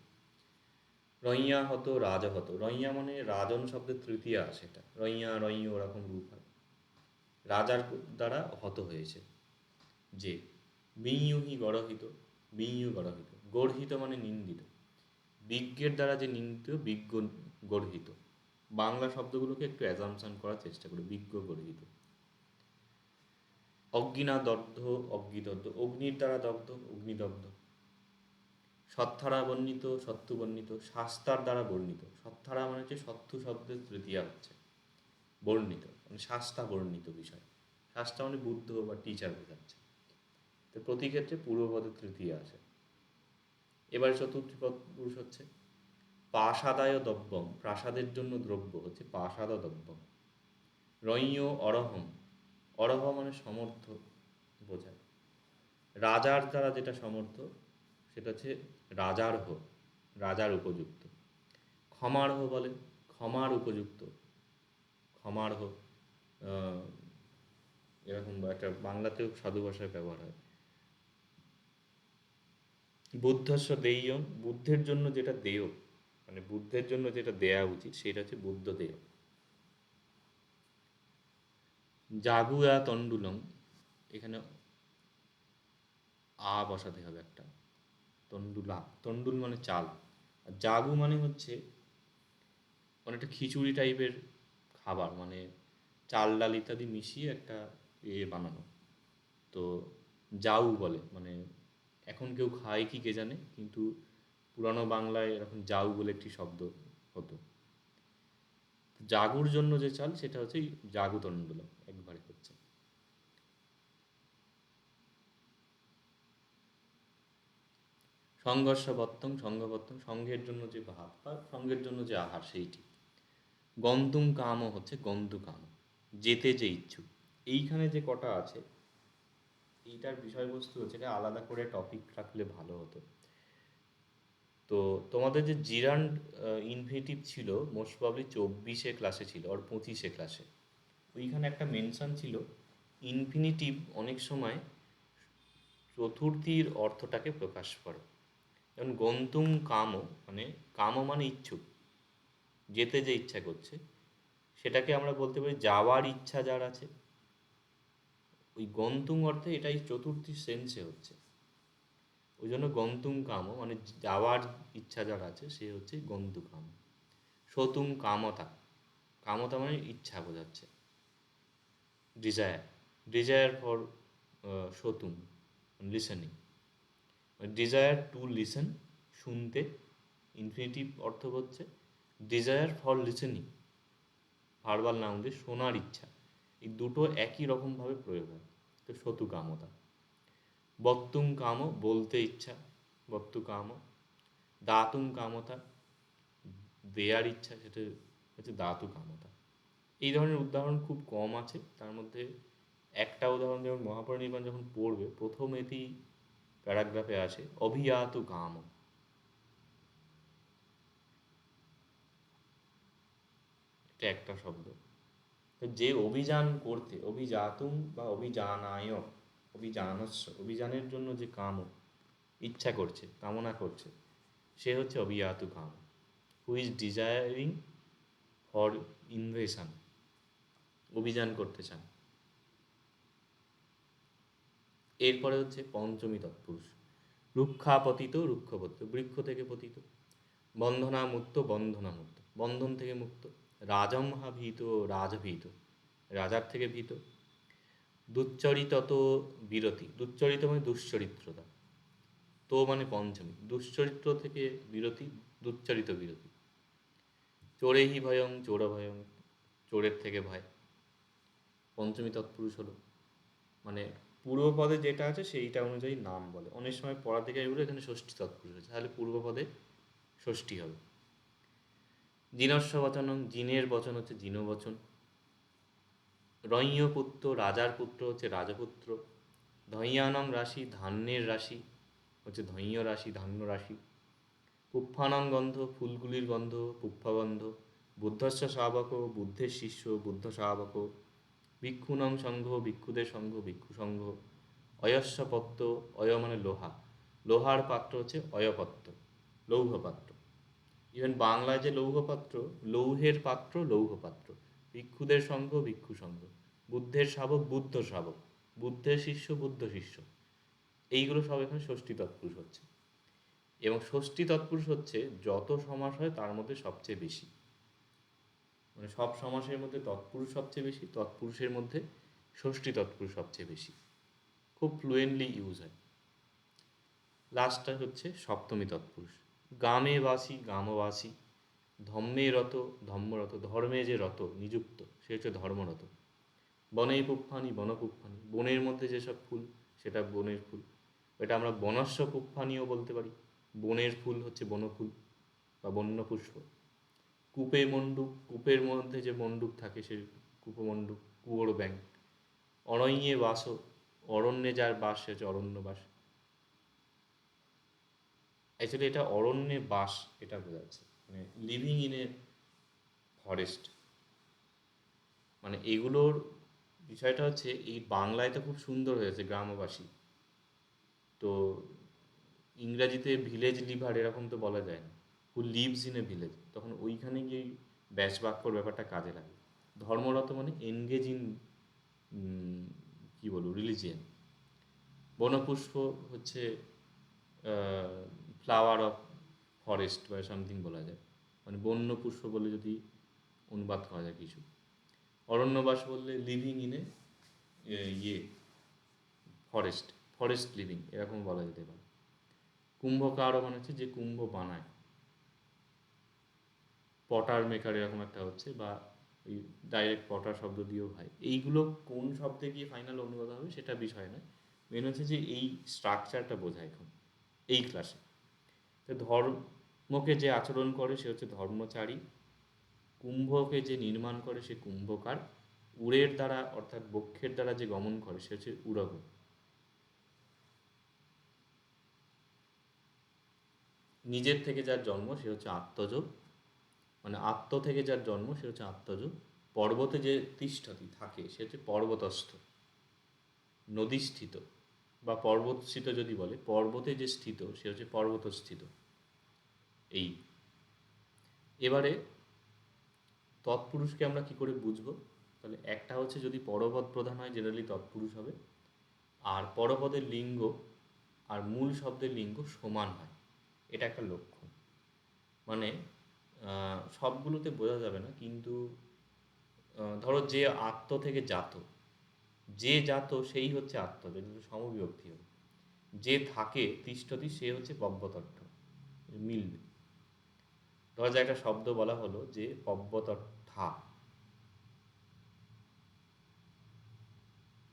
রইয়া হত রাজ হত, রইয়া মানে রাজন শব্দের তৃতীয়া, সেটা রইয়া রইয় ওরকম রূপ হয়। রাজার দ্বারা হত হয়েছে যে। বিঞুহি গরহিত, বিঞু গরহিত, গর্হিত মানে নিন্দিত। বিজ্ঞের দ্বারা যে নিন্দিত, বিজ্ঞ গর্হিত। বাংলা শব্দগুলোকে একটু অ্যাজামশন করার চেষ্টা করি। বিজ্ঞ গর্হিত। অগ্নিনা দগ্ধ, অগ্নিদগ্ধ, অগ্নির দ্বারা দগ্ধ, অগ্নিদগ্ধ। সত্থারা বর্ণিত, সত্তু বর্ণিত, শাস্তার দ্বারা বর্ণিত। সত্থারা মানে হচ্ছে সত্তু শব্দের তৃতীয়া হচ্ছে বর্ণিত, মানে শাস্তা বর্ণিত বিষয়। শাস্তা মানে বুদ্ধ বা টিচার বোঝাচ্ছে। তো প্রতি ক্ষেত্রে পূর্বপদে তৃতীয়া আসে। এবার চতুর্থী পদ পুরুষ হচ্ছে পাশাদায় দ্রব্যম, প্রাসাদের জন্য দ্রব্য হচ্ছে পাশাদ দ্রব্যম। রঞ অরহম, অরহ মানে সমর্থ বোঝায়। রাজার দ্বারা যেটা সমর্থ সেটা হচ্ছে রাজার্হ, রাজার উপযুক্ত। ক্ষমার্হ বলে ক্ষমার উপযুক্ত, ক্ষমার্হ। এরকম একটা বাংলাতেও সাধু ভাষায় ব্যবহার হয়। বুদ্ধস্ব দেয়, বুদ্ধের জন্য যেটা দেয়, মানে বুদ্ধের জন্য যেটা দেয়া উচিত সেটা হচ্ছে বুদ্ধ দেয়। জাগুয়া তণ্ডুলম, এখানে বসাতে হবে একটা, তণ্ডুলা, তণ্ডুল মানে চাল, আর জাগু মানে হচ্ছে অনেকটা খিচুড়ি টাইপের খাবার, মানে চাল ডাল ইত্যাদি মিশিয়ে একটা বানানো। তো জাউ বলে, মানে এখন কেউ খায় কি কে জানে, কিন্তু পুরানো বাংলায় এরকম জাউ বলে একটি শব্দ হতো। জাগুর জন্য যে চাল সেটা হচ্ছে জাগু তণ্ডুলম, একবারে হচ্ছে। সংঘর্ষবত্তম, সংঘবত্তম, সংঘের জন্য যে ভাত বা সংঘের জন্য যে আহার সেইটি। গন্তুম কামও হচ্ছে গন্তু কাম, যেতে যে ইচ্ছুক। এইখানে যে কটা আছে এইটার বিষয়বস্তু হচ্ছে, এটা আলাদা করে টপিক রাখলে ভালো হতো। তো তোমাদের যে জিরান্ড ইনফিনিটিভ ছিল মোস্ট প্রবলি 24 ক্লাসে ছিল আর 25 ক্লাসে, ওইখানে একটা মেনশন ছিল ইনফিনিটিভ অনেক সময় চতুর্থীর অর্থটাকে প্রকাশ করে। যেমন গন্তুম কামও, মানে কামও মানে ইচ্ছুক, যেতে যে ইচ্ছা করছে, সেটাকে আমরা বলতে পারি যাওয়ার ইচ্ছা যার আছে। ওই গন্তুম অর্থে এটাই চতুর্থী সেন্সে হচ্ছে, ওই জন্য গন্তুম কাম মানে যাওয়ার ইচ্ছা যার আছে সে হচ্ছে গন্তু কাম। সতুম কামতা, কামতা মানে ইচ্ছা বোঝাচ্ছে, ডিজায়ার, ডিজায়ার ফর সতুম, লিসেনিং, ডিজায়ার টু লিসেন, শুনতে। ইনফিনিটিভ অর্থ হচ্ছে desire for listening, verbal noun দিয়ে শোনার ইচ্ছা। এই দুটো একই রকমভাবে প্রয়োগ হয়। তো সতু কামতা। বক্তুম কাম বলতে ইচ্ছা, বক্তু কাম। দাতুম কামতা দেয়ার ইচ্ছা, সেটা হচ্ছে দাতু কামতা। এই ধরনের উদাহরণ খুব কম আছে, তার মধ্যে একটা উদাহরণ যেমন মহাপরিনির্বাণ যখন পড়বে প্রথম এটি প্যারাগ্রাফে আসে অভিয়াতু কাম, এটা একটা শব্দ। তো যে অভিযান করতে, অভিজাতুম বা অভিযানায়, অভিযানস্য, অভিযানের জন্য যে কাম ইচ্ছা করছে, কামনা করছে, সে হচ্ছে অভিয়াতু কাম, who is desiring for invasion, অভিযান করতে চান। এরপরে হচ্ছে পঞ্চমী তৎপুরুষ, রুক্ষাপতিত, রুক্ষপতিত, বৃক্ষ থেকে পতিত। বন্ধনামুক্ত, বন্ধনামুক্ত, বন্ধন থেকে মুক্ত। রাজমহা ভীত, রাজভীত, রাজার থেকে ভীত। দুচ্চরিতত বিরতি, দুচ্চরিত মানে দুশ্চরিত্রতা, তো মানে পঞ্চমী, দুশ্চরিত্র থেকে বিরতি, দুচ্চরিত বিরতি। চোরেহি ভয়ং, চোর ভয়ং, চোরের থেকে ভয়। পঞ্চমী তৎপুরুষ হলো মানে পূর্বপদে যেটা আছে সেইটা অনুযায়ী নাম বলে। অনেক সময় পড়া থেকে এগুলো এখানে ষষ্ঠী তৎপুরুষ আছে, তাহলে পূর্বপদে ষষ্ঠী হবে। জিনস্ব বচনং, জিনের বচন হচ্ছে জিনবচন। রঞ পুত্র, রাজার পুত্র হচ্ছে রাজপুত্র। ধৈয়ানং রাশি, ধান্যের রাশি। হচ্ছে ধৈন্য রাশি, ধান্য রাশি। পুপ্পানাং গন্ধ, ফুলগুলির গন্ধ, পুপ্পাগন্ধ। বুদ্ধস্য শাবক, বুদ্ধের শিষ্য, বুদ্ধ শাবক। ভিক্ষুণং সংঘ, ভিক্ষুদের সংঘ, ভিক্ষু সংঘ। অয়স্য পত্র, অয় মানে লোহা, লোহার পাত্র হচ্ছে অয়পত্র, লৌহপাত্র। ইভেন বাংলায় যে লৌহপাত্র, লৌহের পাত্র লৌহপাত্র। ভিক্ষুদের সংঘ, ভিক্ষু সংঘ। বুদ্ধের শাবক, বুদ্ধ শাবক। বুদ্ধের শিষ্য, বুদ্ধ শিষ্য। এইগুলো সব এখানে ষষ্ঠী তৎপুরুষ হচ্ছে। এবং ষষ্ঠী তৎপুরুষ হচ্ছে যত সমাস হয় তার মধ্যে সবচেয়ে বেশি, মানে সব সমাসের মধ্যে তৎপুরুষ সবচেয়ে বেশি, তৎপুরুষের মধ্যে ষষ্ঠী তৎপুরুষ সবচেয়ে বেশি, খুব ফ্লুয়েন্টলি ইউজ হয়। লাস্টটা হচ্ছে সপ্তমী তৎপুরুষ। গ্রামে বাসী, গ্রামবাসী। ধম্মে রত, ধম্মরত। ধর্মে যে রত, নিযুক্ত, সে হচ্ছে ধর্মরত। বনে পুপ্পানি, বনপুপ্পানি। বনের মধ্যে যেসব ফুল, সেটা বনের ফুল। এটা আমরা বনস্য পুপ্পানিও বলতে পারি। বনের ফুল হচ্ছে বনফুল বা বন্য পুষ্প। কূপে মণ্ডূক, কূপের মধ্যে যে মণ্ডূক থাকে সে কূপমণ্ডূক, কুয়োর ব্যাং। অরণ্যে বাস, অরণ্যে যার বাস সে হচ্ছে অরণ্যবাস। অ্যাকচুয়ালি এটা অরণ্যে বাস, এটা বোঝাচ্ছে, মানে লিভিং ইন এ ফরেস্ট। মানে এগুলোর বিষয়টা হচ্ছে এই বাংলায় তো খুব সুন্দর হয়েছে গ্রামবাসী, তো ইংরাজিতে ভিলেজ লিভার এরকম তো বলা যায় না, হু লিভস ইন এ ভিলেজ, তখন ওইখানে গিয়ে ব্যাস বাক্যর ব্যাপারটা কাজে লাগে। ধর্মরত মানে এনগেজ ইন, কী বলবো, রিলিজিয়ান। বনপুষ্প হচ্ছে ফ্লাওয়ার অফ ফরেস্ট বা সামথিং বলা যায়, মানে বন্য পুষ্প বলে যদি অনুবাদ করা যায় কিছু। অরণ্যবাস বললে লিভিং ইন এ ইয়ে ফরেস্ট, ফরেস্ট লিভিং এরকম বলা যেতে পারে। কুম্ভকারও মানে হচ্ছে যে কুম্ভ বানায়, পটার মেকার এরকম একটা হচ্ছে, বা ওই ডাইরেক্ট পটার শব্দ দিয়েও হয়। এইগুলো কোন শব্দে গিয়ে ফাইনাল অনুবাদ হবে সেটা বিষয় নয়, মেন হচ্ছে যে এই স্ট্রাকচারটা বোঝায় এখন এই ক্লাসে। তো ধর্মকে যে আচরণ করে সে হচ্ছে ধর্মচারী, কুম্ভকে যে নির্মাণ করে সে কুম্ভকার, উড়ের দ্বারা অর্থাৎ বক্ষের দ্বারা যে গমন করে সে হচ্ছে উড়গ। নিজের থেকে যার জন্ম সে হচ্ছে আত্মজ, মানে আত্ম থেকে যার জন্ম সে হচ্ছে আত্মজ। পর্বতে যে তিষ্ঠতি থাকে সে হচ্ছে পর্বতস্থ। নদীস্থিত বা পর্বতস্থিত যদি বলে, পর্বতে যে স্থিত সে হচ্ছে পর্বতস্থিত। এই এবারে তৎপুরুষকে আমরা কি করে বুঝবো? তাহলে একটা হচ্ছে যদি পরপদ প্রধান হয় জেনারেলি তৎপুরুষ হবে, আর পরপদের লিঙ্গ আর মূল শব্দের লিঙ্গ সমান হয়, এটা একটা লক্ষণ। মানে সবগুলোতে বোঝা যাবে না, কিন্তু ধরো যে আত্ম থেকে জাত, যে জাত সেই হচ্ছে আত্ম, যেটা সমবিভক্তি হবে। যে থাকে তিষ্ঠতি সে হচ্ছে পব্যতট্ঠ, মিলবে। ধরা যায় একটা শব্দ বলা হলো যে পব্যতট্ঠা,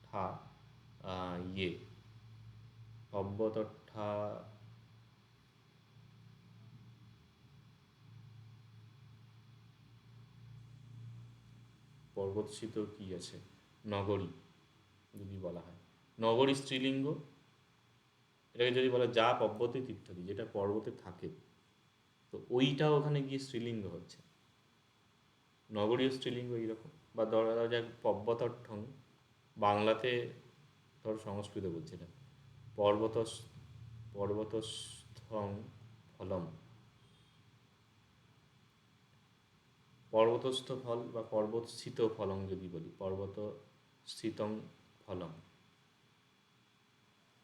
ঠা ইয়ে পব্যতট্ঠা, পর্বতস্থিত কি আছে, নগরী যদি বলা হয়, নগরী স্ত্রীলিঙ্গ। এটাকে যদি বলা যা পব্যতে তীর্থতি, যেটা পর্বতে থাকে, তো ওইটা ওখানে গিয়ে স্ত্রীলিঙ্গ হচ্ছে, নগরীয় স্ত্রীলিঙ্গ এইরকম। বা ধরা যাক পব্যতট্ঠং, বাংলাতে ধর সংস্কৃত বলছে এটা, পর্বত পর্বতস্থং ফলম, পর্বতস্থ ফল বা পর্বতস্থিত ফলং যদি বলি, পর্বত স্থিতং ফলম,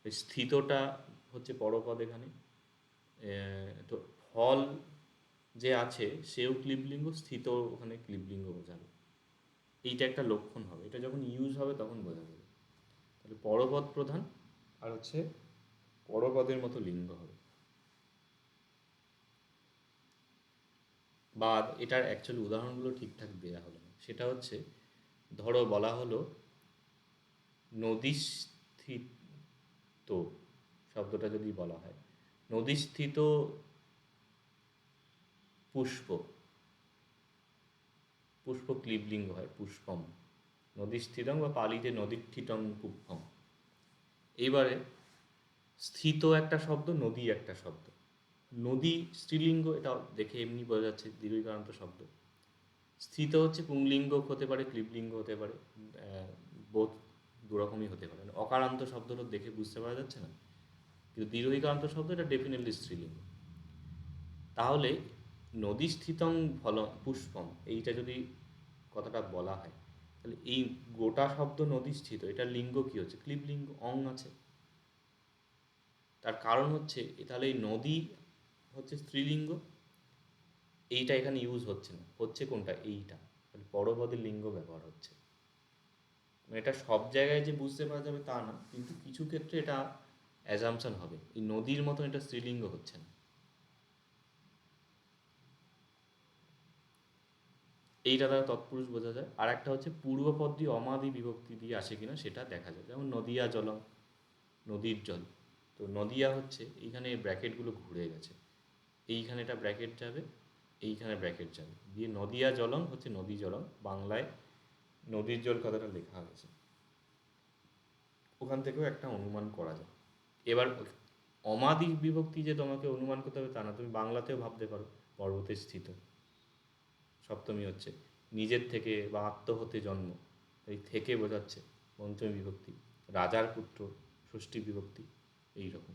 এই স্থিতটা হচ্ছে পরপদ এখানে। তো ফল যে আছে সেও ক্লিবলিঙ্গ, স্থিত ওখানে ক্লিবলিঙ্গ বোঝাবে। এইটা একটা লক্ষণ হবে, এটা যখন ইউজ হবে তখন বোঝা যাবে। তাহলে পরপদ প্রধান আর হচ্ছে পরপদের মতো লিঙ্গ হবে। বা এটার অ্যাকচুয়ালি উদাহরণগুলো ঠিকঠাক দেওয়া হলো না, সেটা হচ্ছে ধরো বলা হলো নদীস্থিত শব্দটা যদি বলা হয়, নদীস্থিত পুষ্প, পুষ্প ক্লিবলিঙ্গ হয় পুষ্পম, নদীস্থিতং বা পালিতে নদীস্থিতং পুষ্পম। এইবারে স্থিত একটা শব্দ, নদী একটা শব্দ। নদী স্ত্রীলিঙ্গ, এটা দেখে এমনি বোঝা যাচ্ছে দীর্ঘিকারান্ত শব্দ। স্থিত হচ্ছে পুংলিঙ্গ হতে পারে, ক্লিবলিঙ্গ হতে পারে, বোধ দুরকমই হতে পারে। অকারান্ত শব্দটা দেখে বুঝতে পারা যাচ্ছে না, কিন্তু দীর্ঘিকারান্ত শব্দ এটা ডেফিনেটলি স্ত্রীলিঙ্গ। তাহলে নদী স্থিতং ফল পুষ্পম, এইটা যদি কথাটা বলা হয়, তাহলে এই গোটা শব্দ নদী স্থিত, এটা লিঙ্গ কি হচ্ছে? ক্লিবলিঙ্গ, অং আছে। তার কারণ হচ্ছে তাহলে এই নদী হচ্ছে স্ত্রীলিঙ্গ, এইটা এখানে ইউজ হচ্ছে না, হচ্ছে কোনটা? এইটা, পরপদের লিঙ্গ ব্যবহার হচ্ছে। মানে এটা সব জায়গায় যে বুঝতে পারা যাবে তা না, কিন্তু কিছু ক্ষেত্রে এটা অ্যাজাম্পশন হবে, এই নদীর মতন এটা স্ত্রীলিঙ্গ হচ্ছে না। এইটা দ্বারা তৎপুরুষ বোঝা যায়। আর একটা হচ্ছে পূর্বপদ দিয়ে অমাদি বিভক্তি দিয়ে আসে কিনা সেটা দেখা যায়, যেমন নদিয়া জলম, নদীর জল। তো নদিয়া হচ্ছে এইখানে ব্র্যাকেটগুলো ঘুরে গেছে, এইখানে এটা ব্র্যাকেট যাবে, এইখানে ব্র্যাকেট যাবে, দিয়ে নদিয়া জলম হচ্ছে নদী জলম, বাংলায় নদীর জল কথাটা লেখা হয়েছে। ওখান থেকেও একটা অনুমান করা যায়। এবার অমাদি বিভক্তি যে তোমাকে অনুমান করতে হবে তা না, তুমি বাংলাতেও ভাবতে পারো, পর্বতে স্থিত, সপ্তমী হচ্ছে নিজের থেকে বা আত্ম হতে জন্ম, এই থেকে বোঝাচ্ছে পঞ্চমী বিভক্তি, রাজার পুত্র ষষ্ঠী বিভক্তি, এই রকম।